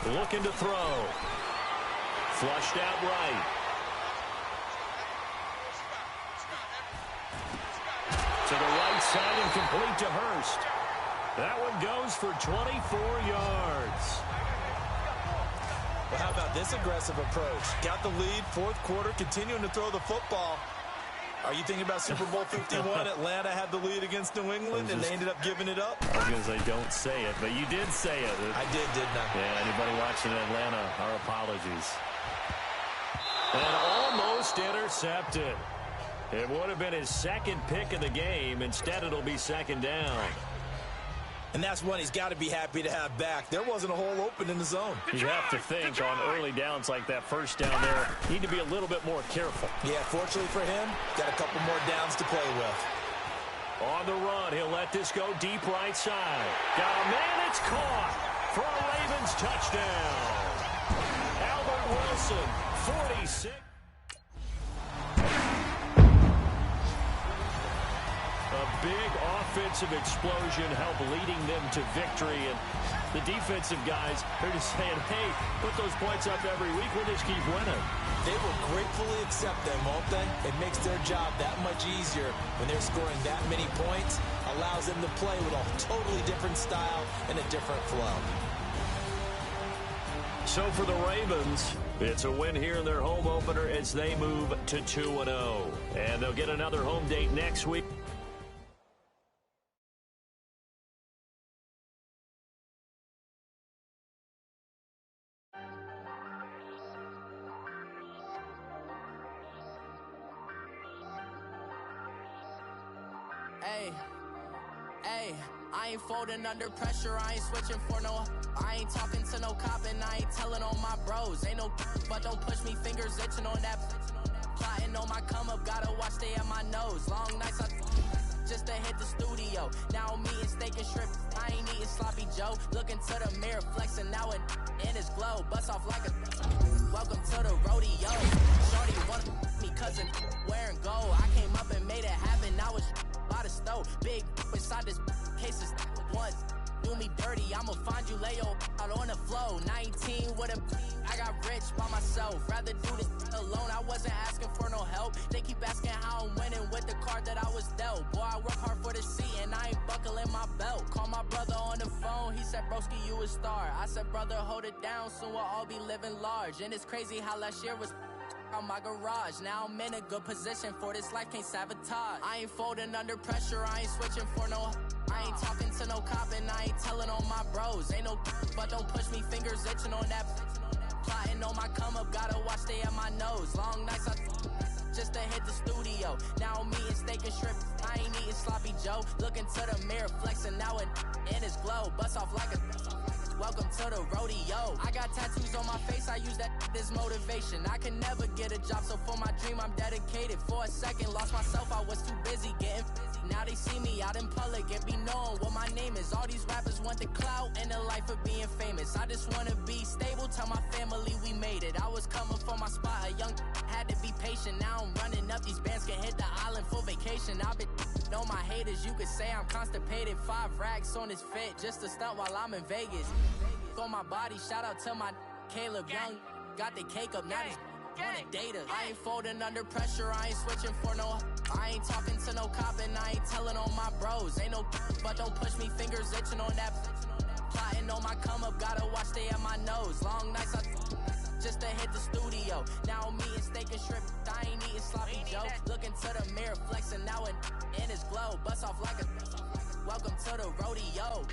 S4: Looking to throw. Flushed out right. To the right side and complete to Hurst. That one goes for 24 yards.
S5: Well, how about this aggressive approach? Got the lead, 4th quarter, continuing to throw the football. Are you thinking about Super Bowl 51? Atlanta had the lead against New England, and they ended up giving it up?
S4: I was going to say, don't say it, but you did say it.
S5: I did, didn't I?
S4: Yeah, anybody watching in Atlanta, our apologies. And almost intercepted. It would have been his 2nd pick of the game. Instead, it'll be 2nd down.
S5: And that's one he's got to be happy to have back. There wasn't a hole open in the zone.
S4: You have to think on early downs like that 1st down there, you need to be a little bit more careful.
S5: Yeah, fortunately for him, got a couple more downs to play with.
S4: On the run, he'll let this go deep right side. Got a man, it's caught for a Ravens touchdown. Albert Wilson, 46. A big offensive explosion helped leading them to victory. And the defensive guys are just saying, hey, put those points up every week. We'll just keep winning.
S5: They will gratefully accept them, won't they? It makes their job that much easier when they're scoring that many points. Allows them to play with a totally different style and a different flow.
S4: So for the Ravens, it's a win here in their home opener as they move to 2-0. And they'll get another home date next week.
S1: Hey, hey.
S9: I ain't folding under pressure, I ain't switching for no. I ain't talking to no cop and I ain't telling on my bros. Ain't no but don't push me, fingers itching on that. Plotting on my come up, gotta watch stay at my nose. Long nights I just to hit the studio. Now I'm eating steak and shrimp, I ain't eating sloppy Joe. Looking to the mirror, flexing now and in his glow. Bust off like a welcome to the rodeo. Shorty wanna me cousin wearing gold. I came up and made it happen, now it's by the stove. Big inside this cases once do me dirty, I'ma find you Leo out on the flow. 19 with a I got rich by myself, rather do this alone. I wasn't asking for no help, they keep asking how I'm winning with the card that I was dealt. Boy, I work hard for the seat and I ain't buckling my belt. Call my brother on the phone, he said broski you a star. I said brother hold it down, soon we'll all be living large. And it's crazy how last year was on my garage. Now I'm in a good position for this life, can't sabotage. I ain't folding under pressure, I ain't switching for no. I ain't talking to no cop and I ain't telling on my bros. Ain't no but don't push me, fingers itching on that. Plotting on my come up, gotta watch stay at my nose. Long nights I just to hit the studio. Now I'm eating steak and shrimp, I ain't eating sloppy Joe. Looking to the mirror, flexing now and in his glow. Bust off like a welcome to the rodeo. I got tattoos on my face, I use that as motivation. I can never get a job, so for my dream I'm dedicated. For a second, lost myself, I was too busy getting busy. Now they see me out in public and be known what my name is. All these rappers want the clout and the life of being famous. I just wanna be stable, tell my family we made it. I was coming for my spot, a young had to be patient. Now I'm running up, these bands can hit the island for vacation. I've been know my haters, you could say I'm constipated. 5 racks on his fit, just to stunt while I'm in Vegas. On my body, shout out to my Caleb Young. Got the cake up, now these wanna date us. I ain't folding under pressure, I ain't switching for no. I ain't talking to no cop and I ain't telling on my bros. Ain't no but don't push me, fingers itching on that. Plotting on my come up, gotta watch stay at my nose. Long nights I just to hit the studio. Now I'm eating steak and shrimp, I ain't eating sloppy Joe. Looking to the mirror, flexing now and in his glow. Bust off like a welcome to the rodeo.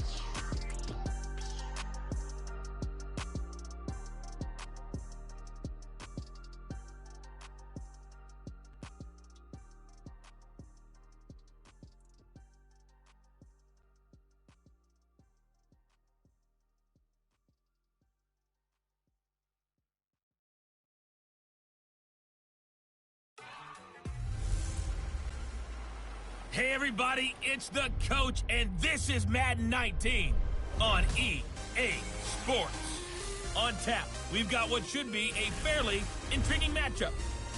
S8: Hey everybody, it's the coach, and this is Madden 19 on EA Sports. On tap, we've got what should be a fairly intriguing matchup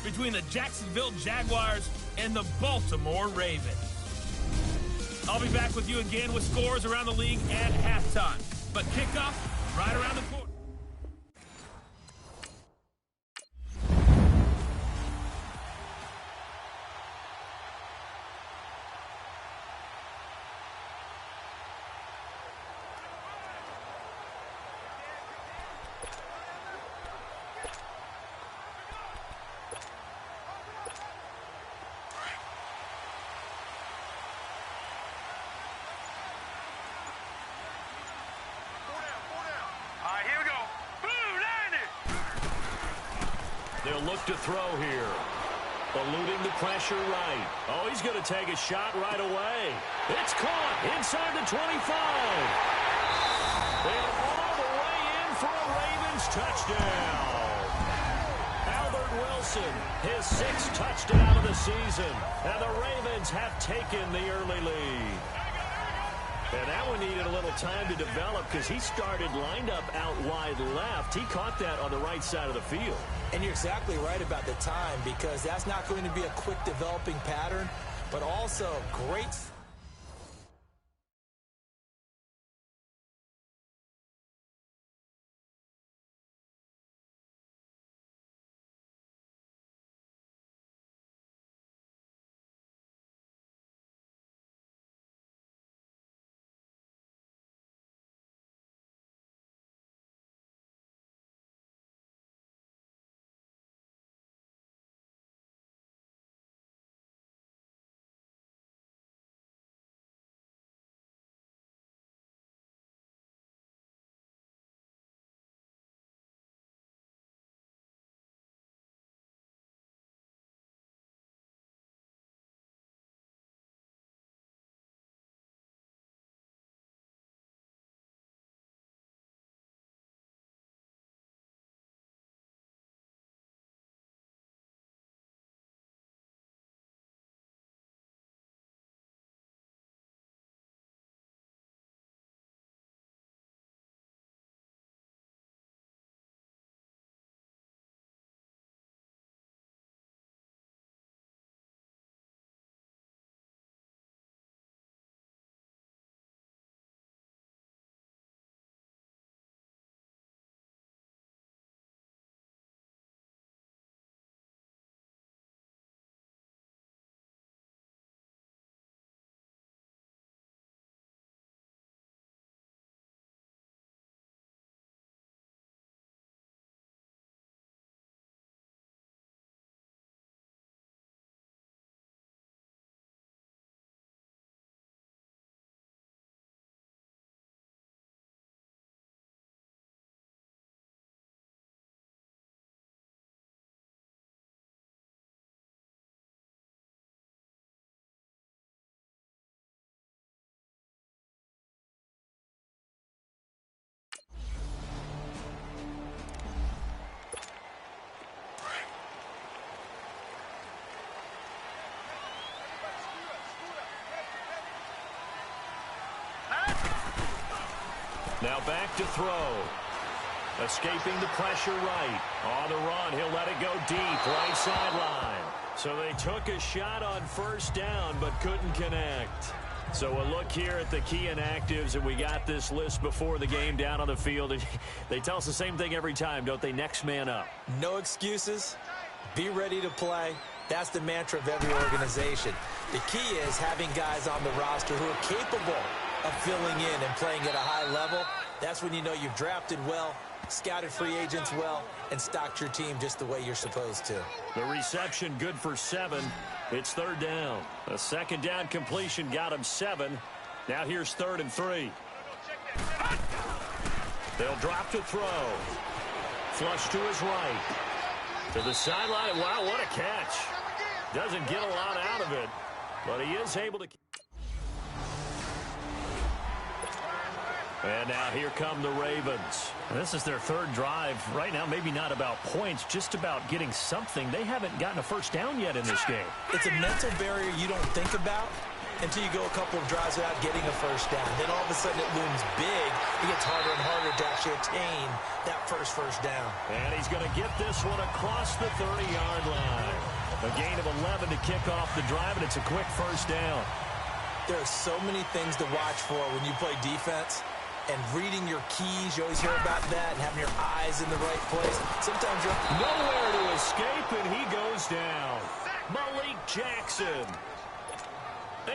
S8: between the Jacksonville Jaguars and the Baltimore Ravens. I'll be back with you again with scores around the league at halftime, but kickoff right around the corner.
S4: They'll look to throw here. Eluding the pressure right. Oh, he's going to take a shot right away. It's caught inside the 25. And all the way in for a Ravens touchdown. Albert Wilson, his 6th touchdown of the season. And the Ravens have taken the early lead. And that one needed a little time to develop because he started lined up out wide left. He caught that on the right side of the field.
S5: And you're exactly right about the time, because that's not going to be a quick developing pattern, but also great
S4: Now back to throw. Escaping the pressure right. On the run, he'll let it go deep, right sideline. So they took a shot on first down, but couldn't connect. So a look here at the key inactives, and we got this list before the game down on the field. They tell us the same thing every time, don't they? Next man up.
S5: No excuses. Be ready to play. That's the mantra of every organization. The key is having guys on the roster who are capable of filling in and playing at a high level. That's when you know you've drafted well, scouted free agents well, and stocked your team just the way you're supposed to.
S4: The reception good for 7. It's third down. A second down completion got him 7. Now here's 3rd and 3. They'll drop to throw. Flush to his right. To the sideline. Wow, what a catch. Doesn't get a lot out of it, but he is able to. And now here come the Ravens.
S8: This is their 3rd drive. Right now, maybe not about points, just about getting something. They haven't gotten a first down yet in this game.
S5: It's a mental barrier you don't think about until you go a couple of drives without getting a first down. Then all of a sudden it looms big. It gets harder and harder to actually attain that first down.
S4: And he's going to get this one across the 30-yard line. A gain of 11 to kick off the drive, and it's a quick first down.
S5: There are so many things to watch for when you play defense. And reading your keys, you always hear about that, and having your eyes in the right place. Sometimes you're
S4: nowhere to escape, and he goes down. Malik Jackson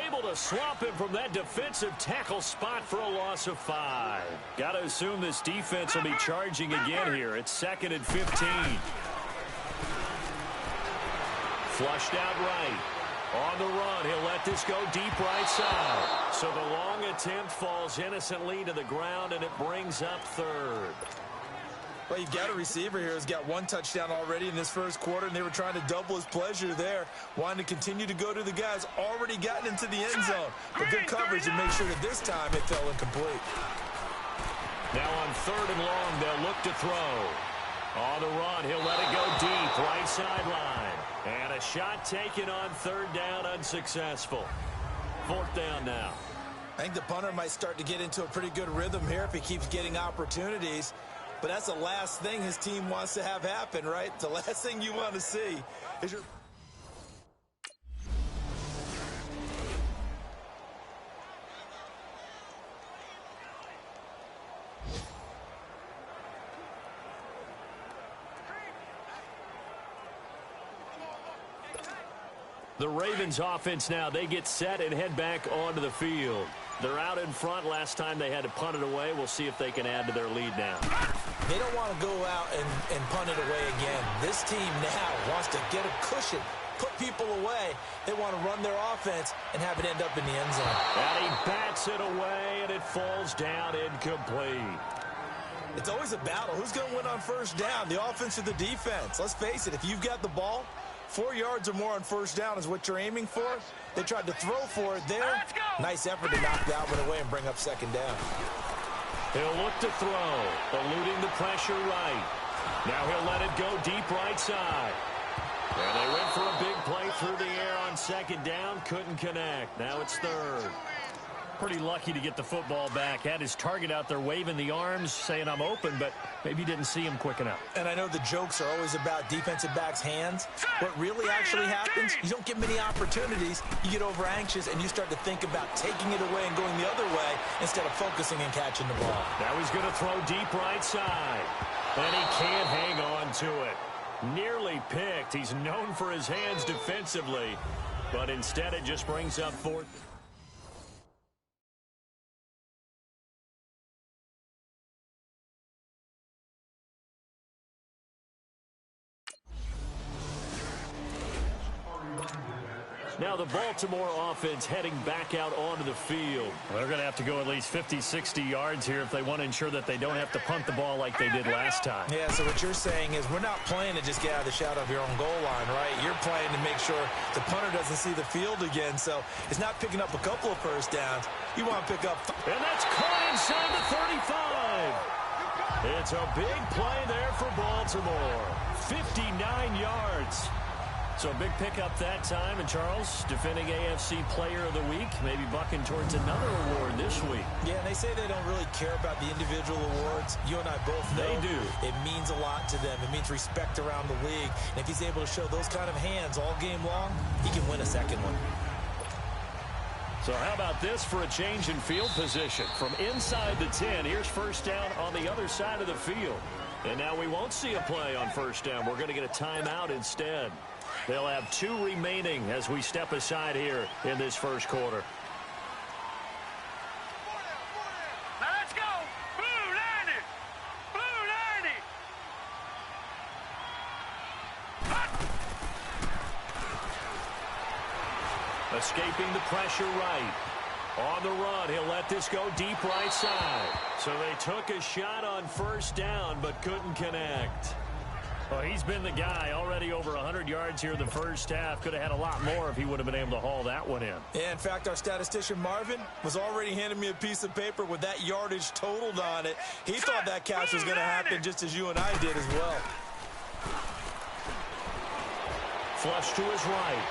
S4: able to swap him from that defensive tackle spot for a loss of 5. Got to assume this defense will be charging again here. It's 2nd and 15. Flushed out right. On the run, he'll let this go deep right side. So the long attempt falls innocently to the ground, and it brings up 3rd.
S5: Well, you've got a receiver here who's got 1 touchdown already in this first quarter, and they were trying to double his pleasure there. Wanting to continue to go to the guys already gotten into the end zone. But good coverage to make sure that this time it fell incomplete.
S4: Now on 3rd and long, they'll look to throw. On the run, he'll let it go deep, right sideline. And a shot taken on 3rd down, unsuccessful. 4th down now.
S5: I think the punter might start to get into a pretty good rhythm here if he keeps getting opportunities. But that's the last thing his team wants to have happen, right? The last thing you want to see is your...
S4: The Ravens offense now, they get set and head back onto the field. They're out in front. Last time they had to punt it away. We'll see if they can add to their lead now.
S5: They don't want to go out and punt it away again. This team now wants to get a cushion, put people away. They want to run their offense and have it end up in the end zone.
S4: And he bats it away, and it falls down incomplete.
S5: It's always a battle. Who's going to win on first down, the offense or the defense? Let's face it, if you've got the ball, 4 yards or more on first down is what you're aiming for. They tried to throw for it there. Nice effort to knock that one away and bring up 2nd down.
S4: He'll look to throw, eluding the pressure right. Now he'll let it go deep right side. And they went for a big play through the air on 2nd down. Couldn't connect. Now it's 3rd.
S8: Pretty lucky to get the football back. Had his target out there waving the arms, saying I'm open, but maybe didn't see him quick enough.
S5: And I know the jokes are always about defensive backs' hands. What really actually happens, you don't get many opportunities. You get over anxious, and you start to think about taking it away and going the other way instead of focusing and catching the ball.
S4: Now he's going to throw deep right side. And he can't hang on to it. Nearly picked. He's known for his hands defensively, but instead it just brings up 4th. Now the Baltimore offense heading back out onto the field.
S8: Well, they're going to have to go at least 50, 60 yards here if they want to ensure that they don't have to punt the ball like they did last time.
S5: Yeah, so what you're saying is we're not playing to just get out of the shadow of your own goal line, right? You're playing to make sure the punter doesn't see the field again. So it's not picking up a couple of first downs. You want to pick up...
S4: And that's caught inside the 35. It's a big play there for Baltimore. 59 yards. So a big pickup that time. And Charles, defending AFC Player of the Week, maybe bucking towards another award this week.
S5: Yeah, and they say they don't really care about the individual awards. You and I both know
S4: they do.
S5: It means a lot to them. It means respect around the league. And if he's able to show those kind of hands all game long, he can win a second one.
S4: So how about this for a change in field position? From inside the 10, here's first down on the other side of the field. And now we won't see a play on first down. We're going to get a timeout instead. They'll have 2 remaining as we step aside here in this first quarter.
S6: Now let's go. Blue 90. Blue 90.
S4: Escaping the pressure right. On the run, he'll let this go deep right side. So they took a shot on first down but couldn't connect. Well, he's been the guy already over 100 yards here in the first half. Could have had a lot more if he would have been able to haul that one in.
S5: Yeah, in fact, our statistician Marvin was already handing me a piece of paper with that yardage totaled on it. He thought that catch was going to happen just as you and I did as well.
S4: Flush to his right.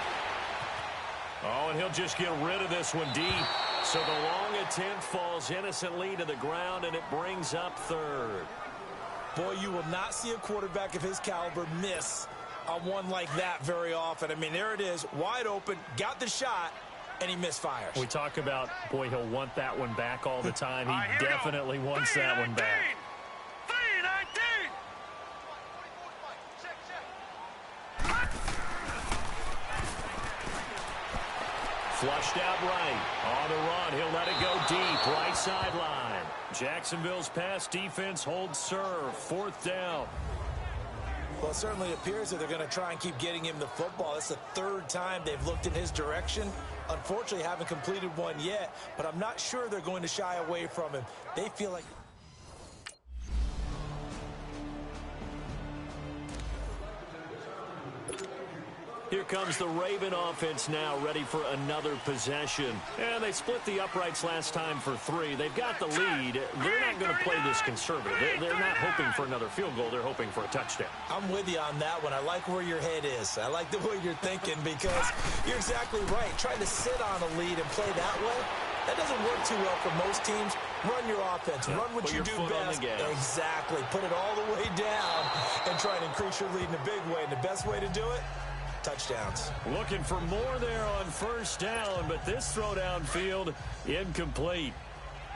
S4: Oh, and he'll just get rid of this one deep. So the long attempt falls innocently to the ground, and it brings up third.
S5: Boy, you will not see a quarterback of his caliber miss on one like that very often. I mean, there it is, wide open, got the shot, and he misfires.
S4: We talk about, boy, he'll want that one back all the time. He definitely wants that one back.
S6: 319.
S4: Flushed out right. On the run, he'll let it go deep. Right sideline. Jacksonville's pass defense holds serve. Fourth down.
S5: Well, it certainly appears that they're going to try and keep getting him the football. It's the 3rd time they've looked in his direction. Unfortunately, haven't completed one yet, but I'm not sure they're going to shy away from him. They feel like...
S4: Here comes the Raven offense now, ready for another possession. And they split the uprights last time for 3. They've got the lead. They're not going to play this conservative. They're not hoping for another field goal. They're hoping for a touchdown.
S5: I'm with you on that one. I like where your head is. I like the way you're thinking because you're exactly right. Trying to sit on a lead and play that way, that doesn't work too well for most teams. Run your offense. Run what you do best. Exactly. Put it all the way down and try and increase your lead in a big way. And the best way to do it, touchdowns.
S4: Looking for more there on first down, but this throw downfield incomplete.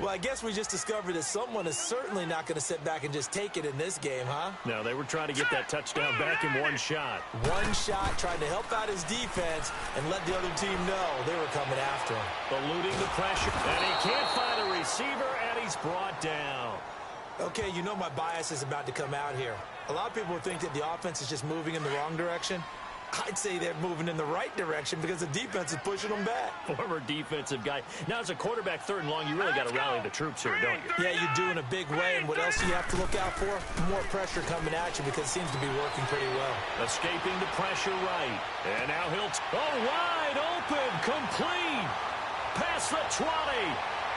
S5: Well, I guess we just discovered that someone is certainly not going to sit back and just take it in this game, huh?
S4: No, they were trying to get that touchdown back in one shot.
S5: One shot, trying to help out his defense and let the other team know they were coming after him.
S4: Eluding the pressure, and he can't find a receiver, and he's brought down.
S5: Okay, you know my bias is about to come out here. A lot of people would think that the offense is just moving in the wrong direction. I'd say they're moving in the right direction because the defense is pushing them back.
S4: Former defensive guy. Now, as a quarterback, 3rd and long, you really got to rally the troops here, don't you?
S5: Yeah, you do in a big way. And what else do you have to look out for? More pressure coming at you because it seems to be working pretty well.
S4: Escaping the pressure right. And now he'll... wide open. Complete. Past the 20.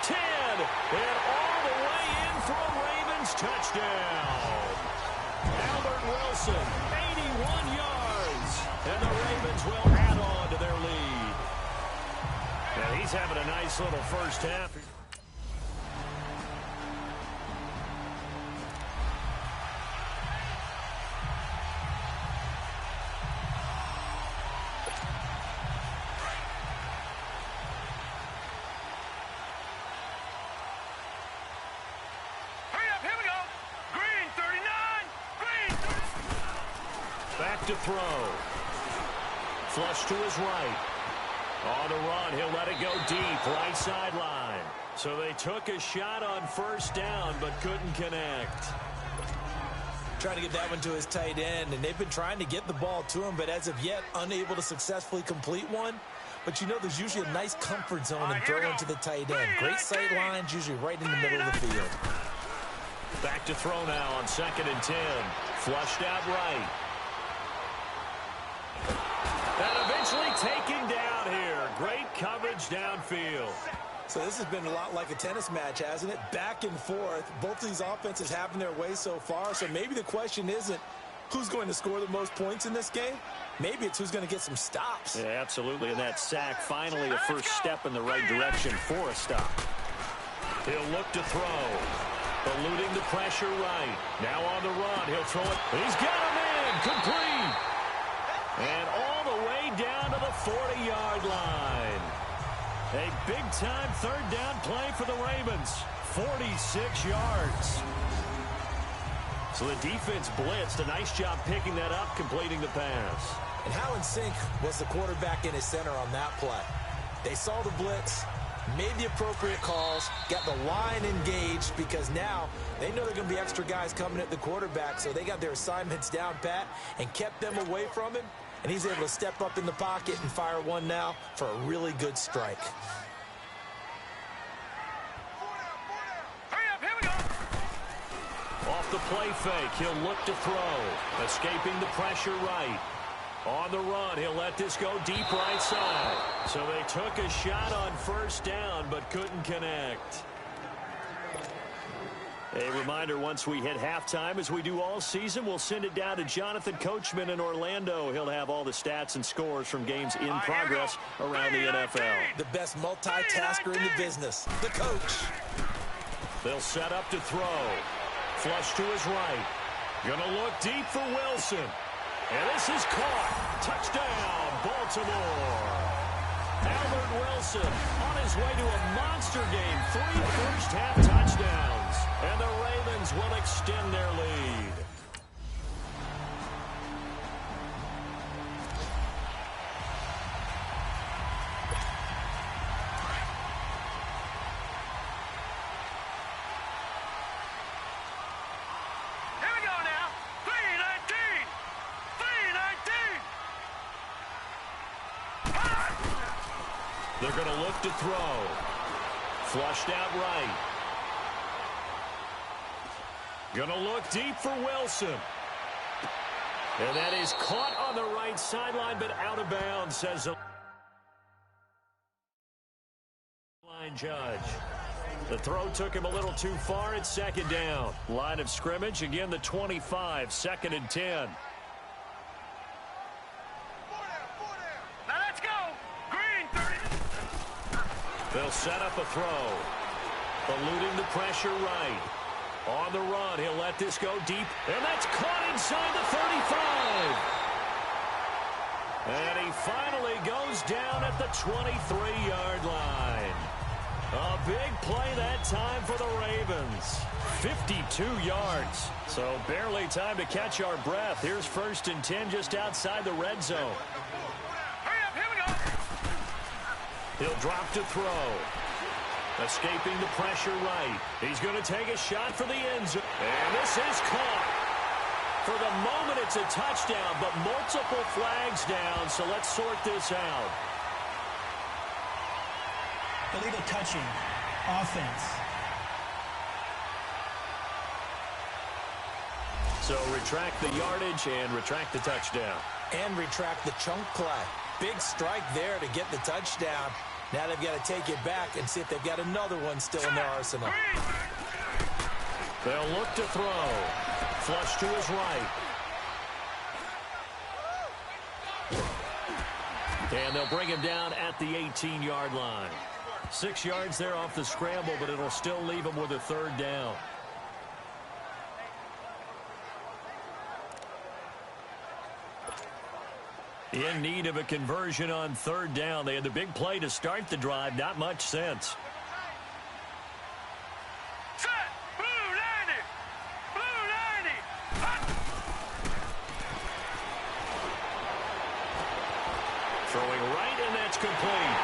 S4: 10. And all the way in for a Ravens touchdown. Albert Wilson, 81 yards. And the Ravens will add on to their lead. And he's having a nice little first half.
S6: Hurry up, here we go. Green 39. Green 39.
S4: Back to throw. Flush to his right. On the run, he'll let it go deep, right sideline. So they took a shot on first down, but couldn't connect.
S5: Trying to get that one to his tight end, and they've been trying to get the ball to him, but as of yet, unable to successfully complete one. But you know there's usually a nice comfort zone in throwing to the tight end. Great sight lines, usually right in the middle of the field.
S4: Back to throw now on 2nd and 10. Flushed out right. And eventually taken down here. Great coverage downfield.
S5: So this has been a lot like a tennis match, hasn't it? Back and forth. Both of these offenses having their way so far. So maybe the question isn't Who's going to score the most points in this game? Maybe it's who's going to get some stops.
S4: Yeah, absolutely. And that sack, finally a first step in the right direction for a stop. He'll look to throw. Eluding the pressure right. Now on the run. He'll throw it. He's got him in. Complete. And all the way down to the 40-yard line. A big-time third down play for the Ravens. 46 yards. So the defense blitzed. A nice job picking that up, completing the pass.
S5: And how in sync was the quarterback in his center on that play? They saw the blitz, made the appropriate calls, got the line engaged because now they know there are going to be extra guys coming at the quarterback, so they got their assignments down pat and kept them away from him, and he's able to step up in the pocket and fire one now for a really good strike.
S4: Off the play fake, he'll look to throw. Escaping the pressure right. On the run, he'll let this go deep right side. So they took a shot on first down, but couldn't connect. A reminder, once we hit halftime, as we do all season, we'll send it down to Jonathan Coachman in Orlando. He'll have all the stats and scores from games in progress around the NFL.
S5: The best multitasker in the business, the coach.
S4: They'll set up to throw. Flush to his right. Gonna look deep for Wilson. And this is caught. Touchdown, Baltimore. Albert Wilson on his way to a monster game. 3 first-half touchdowns. And the Ravens will extend their lead. They're going to look to throw. Flushed out right. Going to look deep for Wilson. And that is caught on the right sideline, but out of bounds, says the line judge. The throw took him a little too far. It's second down. Line of scrimmage, again the 25, 2nd and 10. They'll set up a throw. Eluding the pressure right. On the run, he'll let this go deep. And that's caught inside the 35. And he finally goes down at the 23-yard line. A big play that time for the Ravens. 52 yards. So barely time to catch our breath. Here's 1st and 10 just outside the red zone. He'll drop to throw. Escaping the pressure right. He's going to take a shot for the end zone. And this is caught. For the moment, it's a touchdown, but multiple flags down, so let's sort this out.
S2: Illegal touching. Offense.
S4: So retract the yardage and retract the touchdown.
S5: And retract the chunk play. Big strike there to get the touchdown. Now they've got to take it back and see if they've got another one still in their arsenal.
S4: They'll look to throw. Flush to his right. And they'll bring him down at the 18-yard line. 6 yards there off the scramble, but it'll still leave him with a 3rd down. In need of a conversion on 3rd down. They had the big play to start the drive. Not much sense.
S6: Set! Blue 90! Blue 90! Hot!
S4: Throwing right, and that's complete.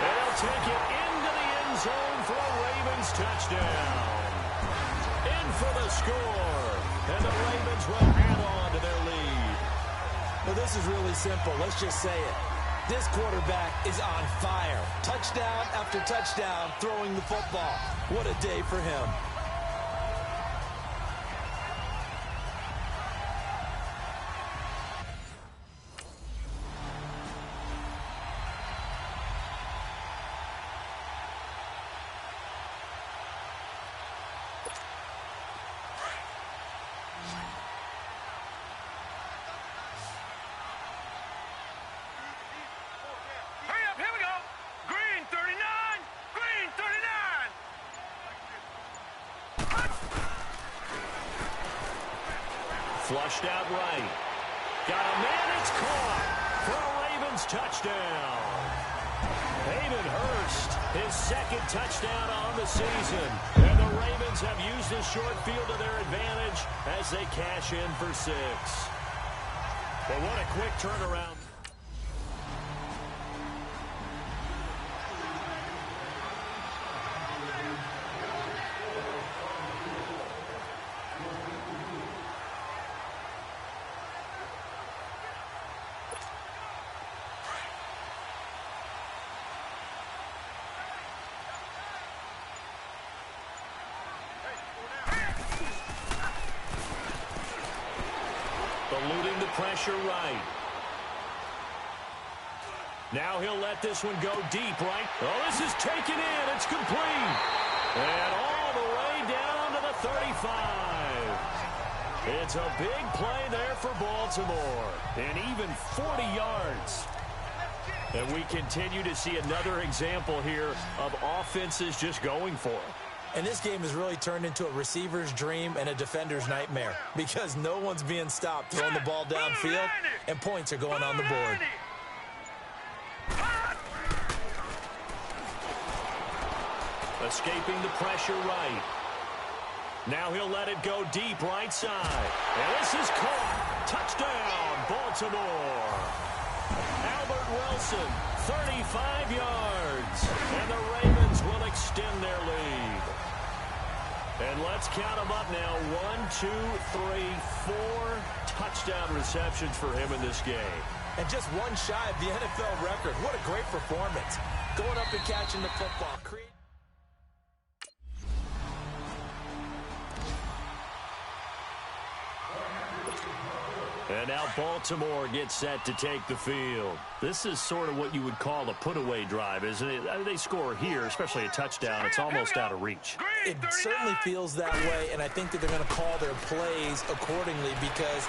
S4: And they'll take it into the end zone for a Ravens touchdown. In for the score. And the Ravens will add on to their lead.
S5: Well, this is really simple. Let's just say it. This quarterback is on fire. Touchdown after touchdown throwing the football. What a day for him.
S4: Flushed out right. Got a man, it's caught for a Ravens touchdown. Hayden Hurst, his second touchdown on the season. And the Ravens have used this short field to their advantage as they cash in for 6. But what a quick turnaround. Eluding the pressure right. Now he'll let this one go deep, right? Oh, this is taken in. It's complete. And all the way down to the 35. It's a big play there for Baltimore. And even 40 yards. And we continue to see another example here of offenses just going for it.
S5: And this game has really turned into a receiver's dream and a defender's nightmare because no one's being stopped throwing the ball downfield, and points are going on the board.
S4: Escaping the pressure right. Now he'll let it go deep right side. And this is caught. Touchdown, Baltimore. Albert Wilson, 35 yards. And the Ravens will extend their lead. And let's count them up now. 1, 2, 3, 4 touchdown receptions for him in this game.
S5: And just one shy of the NFL record. What a great performance. Going up and catching the football.
S4: And now Baltimore gets set to take the field. This is sort of what you would call a put-away drive, isn't it? They score here, especially a touchdown. It's almost out of reach.
S5: It certainly feels that way, and I think that they're going to call their plays accordingly because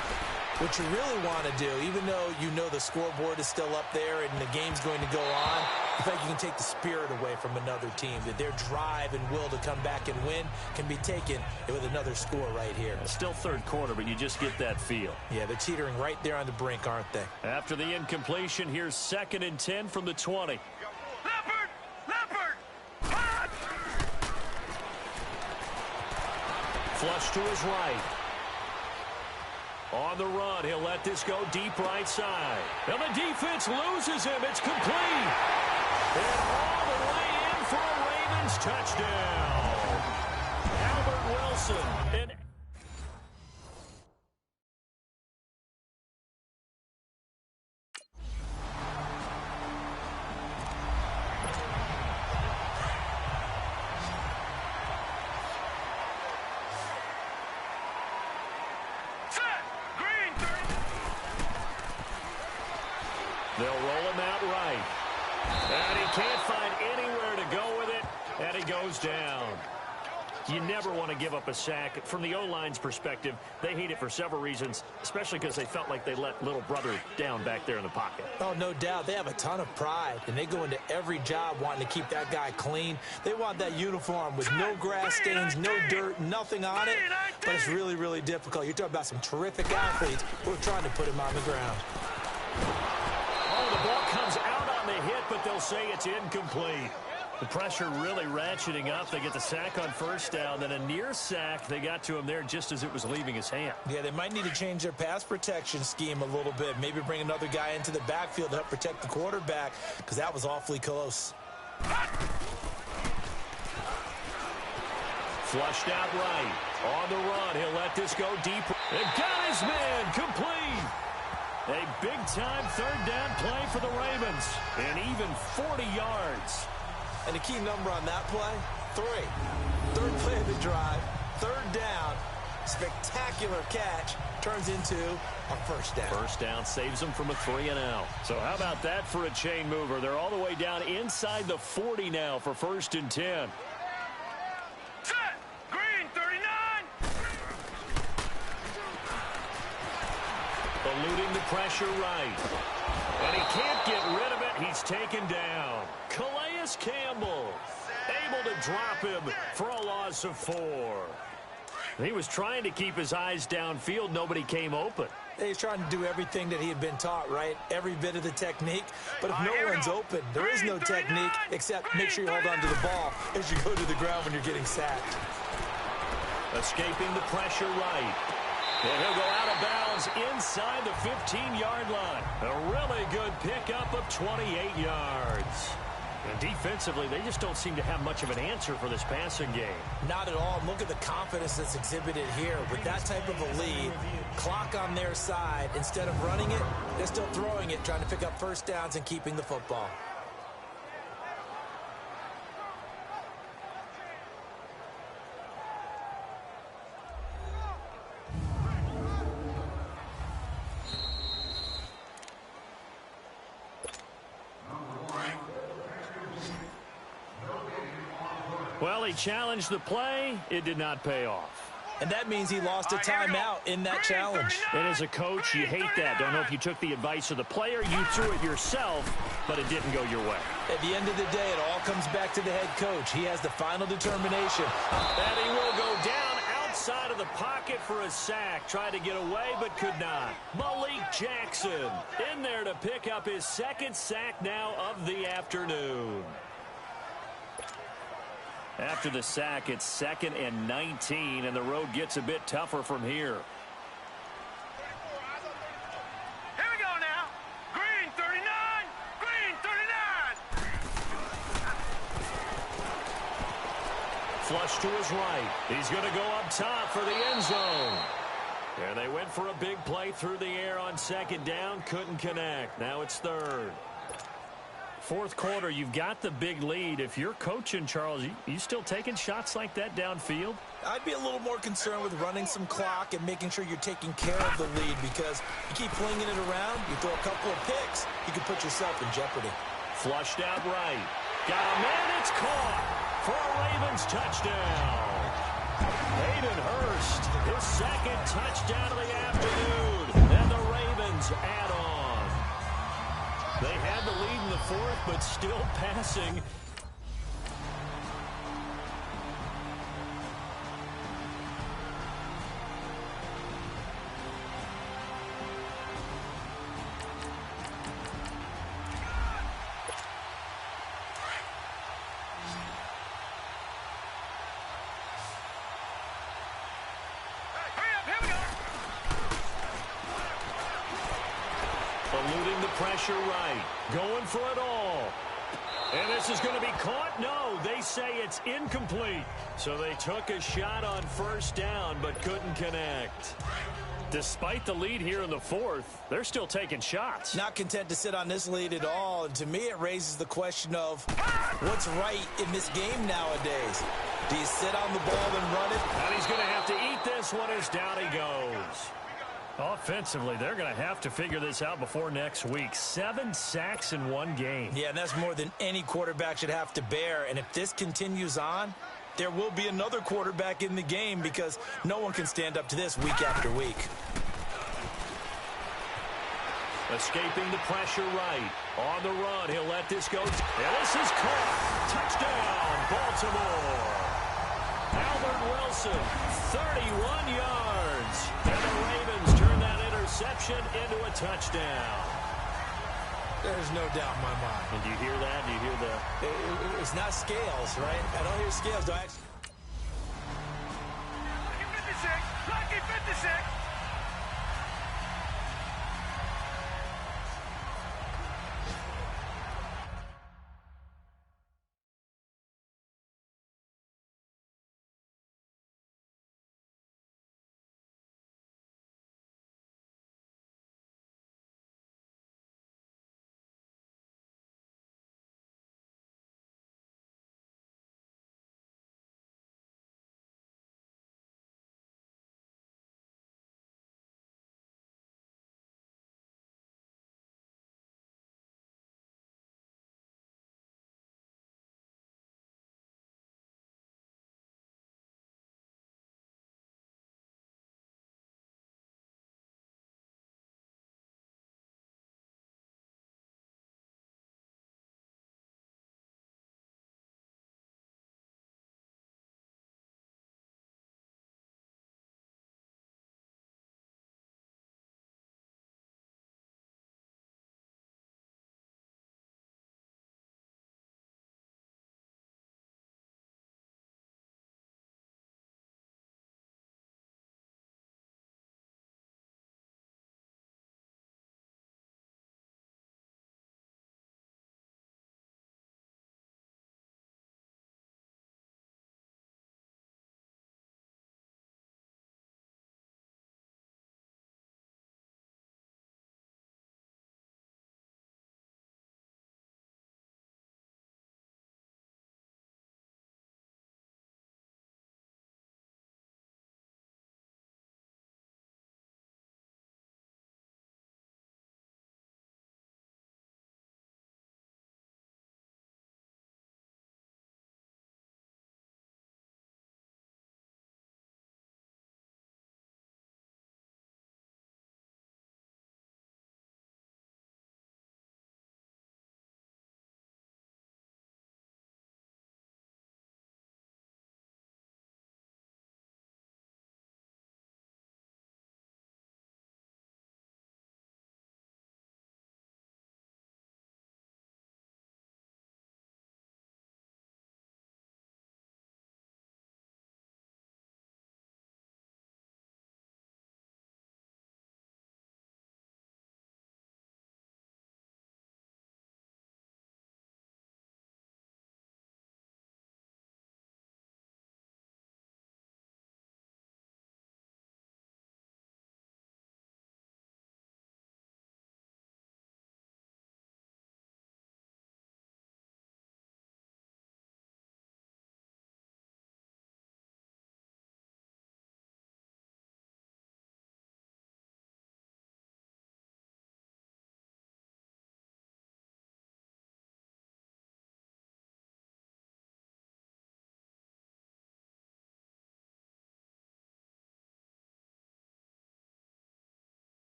S5: what you really want to do, even though you know the scoreboard is still up there and the game's going to go on, I think you can take the spirit away from another team, that their drive and will to come back and win can be taken with another score right here.
S4: It's still third quarter, but you just get that feel.
S5: Yeah, they're teetering right there on the brink, aren't they?
S4: After the incompletion, here's 2nd and 10 from the 20. Flush to his right. On the run, he'll let this go deep right side. And the defense loses him. It's complete. And all the way in for a Ravens touchdown. Albert Wilson. And they'll roll him out right. And he can't find anywhere to go with it. And he goes down. You never want to give up a sack. From the O-line's perspective, they hate it for several reasons, especially because they felt like they let little brother down back there in the pocket.
S5: Oh, no doubt. They have a ton of pride, and they go into every job wanting to keep that guy clean. They want that uniform with no grass stains, no dirt, nothing on it. But it's really, really difficult. You're talking about some terrific athletes who are trying to put him on the ground.
S4: Oh, the ball comes out on the hit, but they'll say it's incomplete. The pressure really ratcheting up. They get the sack on first down, then a near sack. They got to him there just as it was leaving his hand.
S5: Yeah, they might need to change their pass protection scheme a little bit. Maybe bring another guy into the backfield to help protect the quarterback, because that was awfully close.
S4: Flushed out right. On the run, he'll let this go deep. And got his man complete. A big-time third down play for the Ravens. And even 40 yards.
S5: And the key number on that play, 3. Third play of the drive, third down, spectacular catch, turns into a first down.
S4: First down saves them from a 3-and-out. So how about that for a chain mover? They're all the way down inside the 40 now for 1st and 10.
S6: Set! Green, 39!
S4: Eluding the pressure right. And he can't get rid of it. He's taken down. Calais Campbell able to drop him for a loss of 4. He was trying to keep his eyes downfield. Nobody came open.
S5: He's trying to do everything that he had been taught, right? Every bit of the technique. But if no one's open, there is no technique except make sure you hold on to the ball as you go to the ground when you're getting sacked.
S4: Escaping the pressure right. And he'll go out of bounds inside the 15-yard line. A really good pickup of 28 yards. And defensively, they just don't seem to have much of an answer for this passing game.
S5: Not at all. Look at the confidence that's exhibited here. With that type of a lead, clock on their side, instead of running it, they're still throwing it, trying to pick up first downs and keeping the football.
S4: Well, he challenged the play. It did not pay off.
S5: And that means he lost a timeout in that challenge.
S4: And as a coach, you hate that. Don't know if you took the advice of the player. You threw it yourself, but it didn't go your way.
S5: At the end of the day, it all comes back to the head coach. He has the final determination.
S4: And he will go down outside of the pocket for a sack. Tried to get away, but could not. Malik Jackson in there to pick up his second sack now of the afternoon. After the sack, it's 2nd and 19, and the road gets a bit tougher from here.
S6: Here we go now. Green 39. Green 39.
S4: Flush to his right. He's going to go up top for the end zone. And they went for a big play through the air on 2nd down. Couldn't connect. Now it's 3rd. 4th quarter, you've got the big lead. If you're coaching, Charles, you still taking shots like that downfield?
S5: I'd be a little more concerned with running some clock and making sure you're taking care of the lead, because you keep flinging it around, you throw a couple of picks, you can put yourself in jeopardy.
S4: Flushed out right. Got a man, it's caught for a Ravens touchdown. Hayden Hurst, his 2nd touchdown of the afternoon, and the Ravens add on. They had the lead in the 4th, but still passing. Eluding the pressure right. Going for it all. And this is going to be caught? No, they say it's incomplete. So they took a shot on 1st down, but couldn't connect. Despite the lead here in the 4th, they're still taking shots.
S5: Not content to sit on this lead at all. And to me, it raises the question of what's right in this game nowadays. Do you sit on the ball and run it?
S4: And he's going to have to eat this one as down he goes. Offensively, they're going to have to figure this out before next week. 7 sacks in one game.
S5: Yeah, and that's more than any quarterback should have to bear. And if this continues on, there will be another quarterback in the game, because no one can stand up to this week after week.
S4: Escaping the pressure right. On the run, he'll let this go. And this is caught. Touchdown, Baltimore. Albert Wilson, 31 yards. And the Ravens turn that interception into a touchdown.
S5: There's no doubt in my mind.
S4: And do you hear that? Do you hear the...
S5: It's not scales, right? I don't hear scales. Do I actually...
S6: Lucky 56.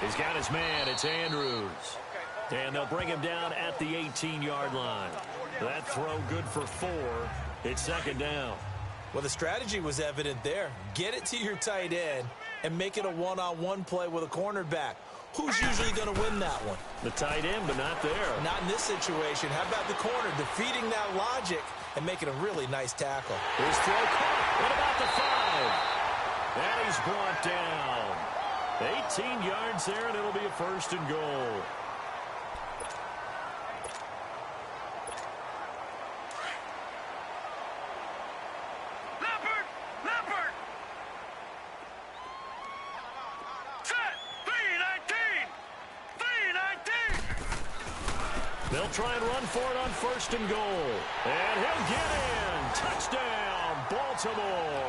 S4: He's got his man. It's Andrews. And they'll bring him down at the 18-yard line. That throw good for 4. It's second down.
S5: Well, the strategy was evident there. Get it to your tight end and make it a one-on-one play with a cornerback. Who's usually going to win that one?
S4: The tight end, but not there.
S5: Not in this situation. How about the corner defeating that logic and making a really nice tackle?
S4: His throw caught. What about the 5? And he's brought down. 18 yards there, and it'll be a first and goal. They'll try and run for it on first and goal. And he'll get in. Touchdown, Baltimore.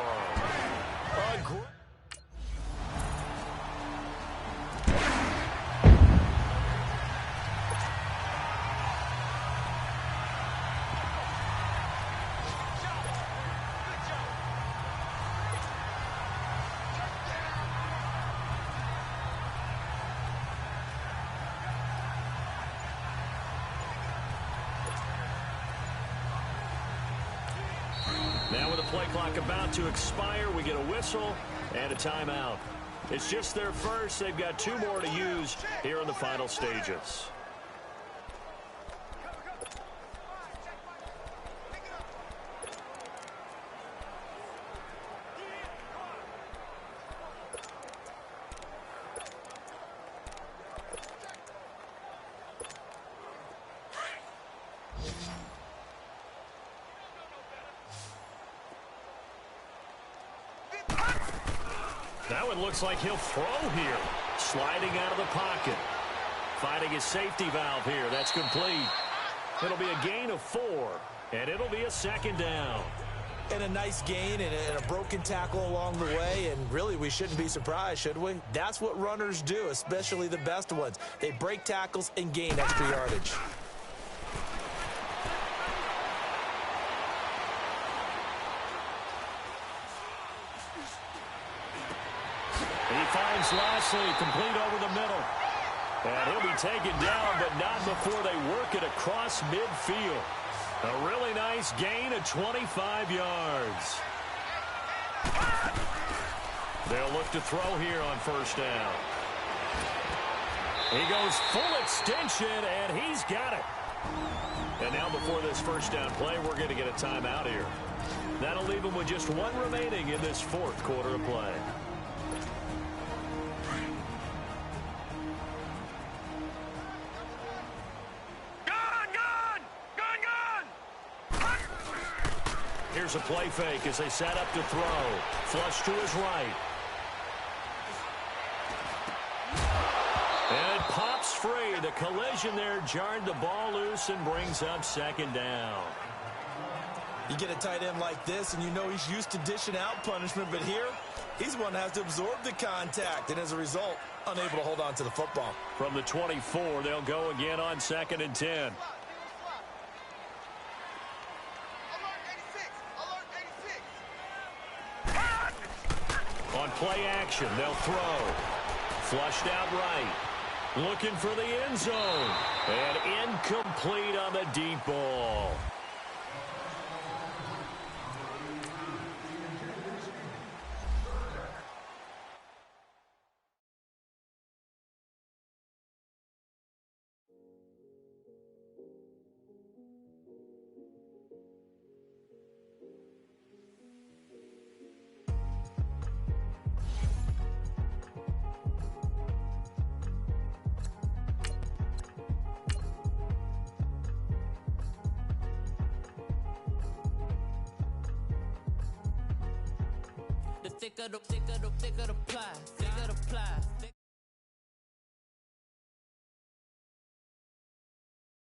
S4: Now with the play clock about to expire, we get a whistle and a timeout. It's just their first. They've got 2 more to use here in the final stages. That one looks like he'll throw here. Sliding out of the pocket. Finding his safety valve here. That's complete. It'll be a gain of 4. And it'll be a second down.
S5: And a nice gain and a broken tackle along the way. And really, we shouldn't be surprised, should we? That's what runners do, especially the best ones. They break tackles and gain extra yardage.
S4: He finds Lashley complete over the middle. And he'll be taken down, but not before they work it across midfield. A really nice gain of 25 yards. They'll look to throw here on first down. He goes full extension, and he's got it. And now before this first down play, we're going to get a timeout here. That'll leave him with just 1 remaining in this 4th quarter of play. Here's a play fake as they set up to throw. Flush to his right. And it pops free. The collision there jarred the ball loose and brings up second down.
S5: You get a tight end like this, and you know he's used to dishing out punishment, but here, he's one that has to absorb the contact, and as a result, unable to hold on to the football.
S4: From the 24, they'll go again on 2nd and 10. On play action, they'll throw. Flushed out right. Looking for the end zone. And incomplete on the deep ball.
S9: Thicker the pie, thicker the pie.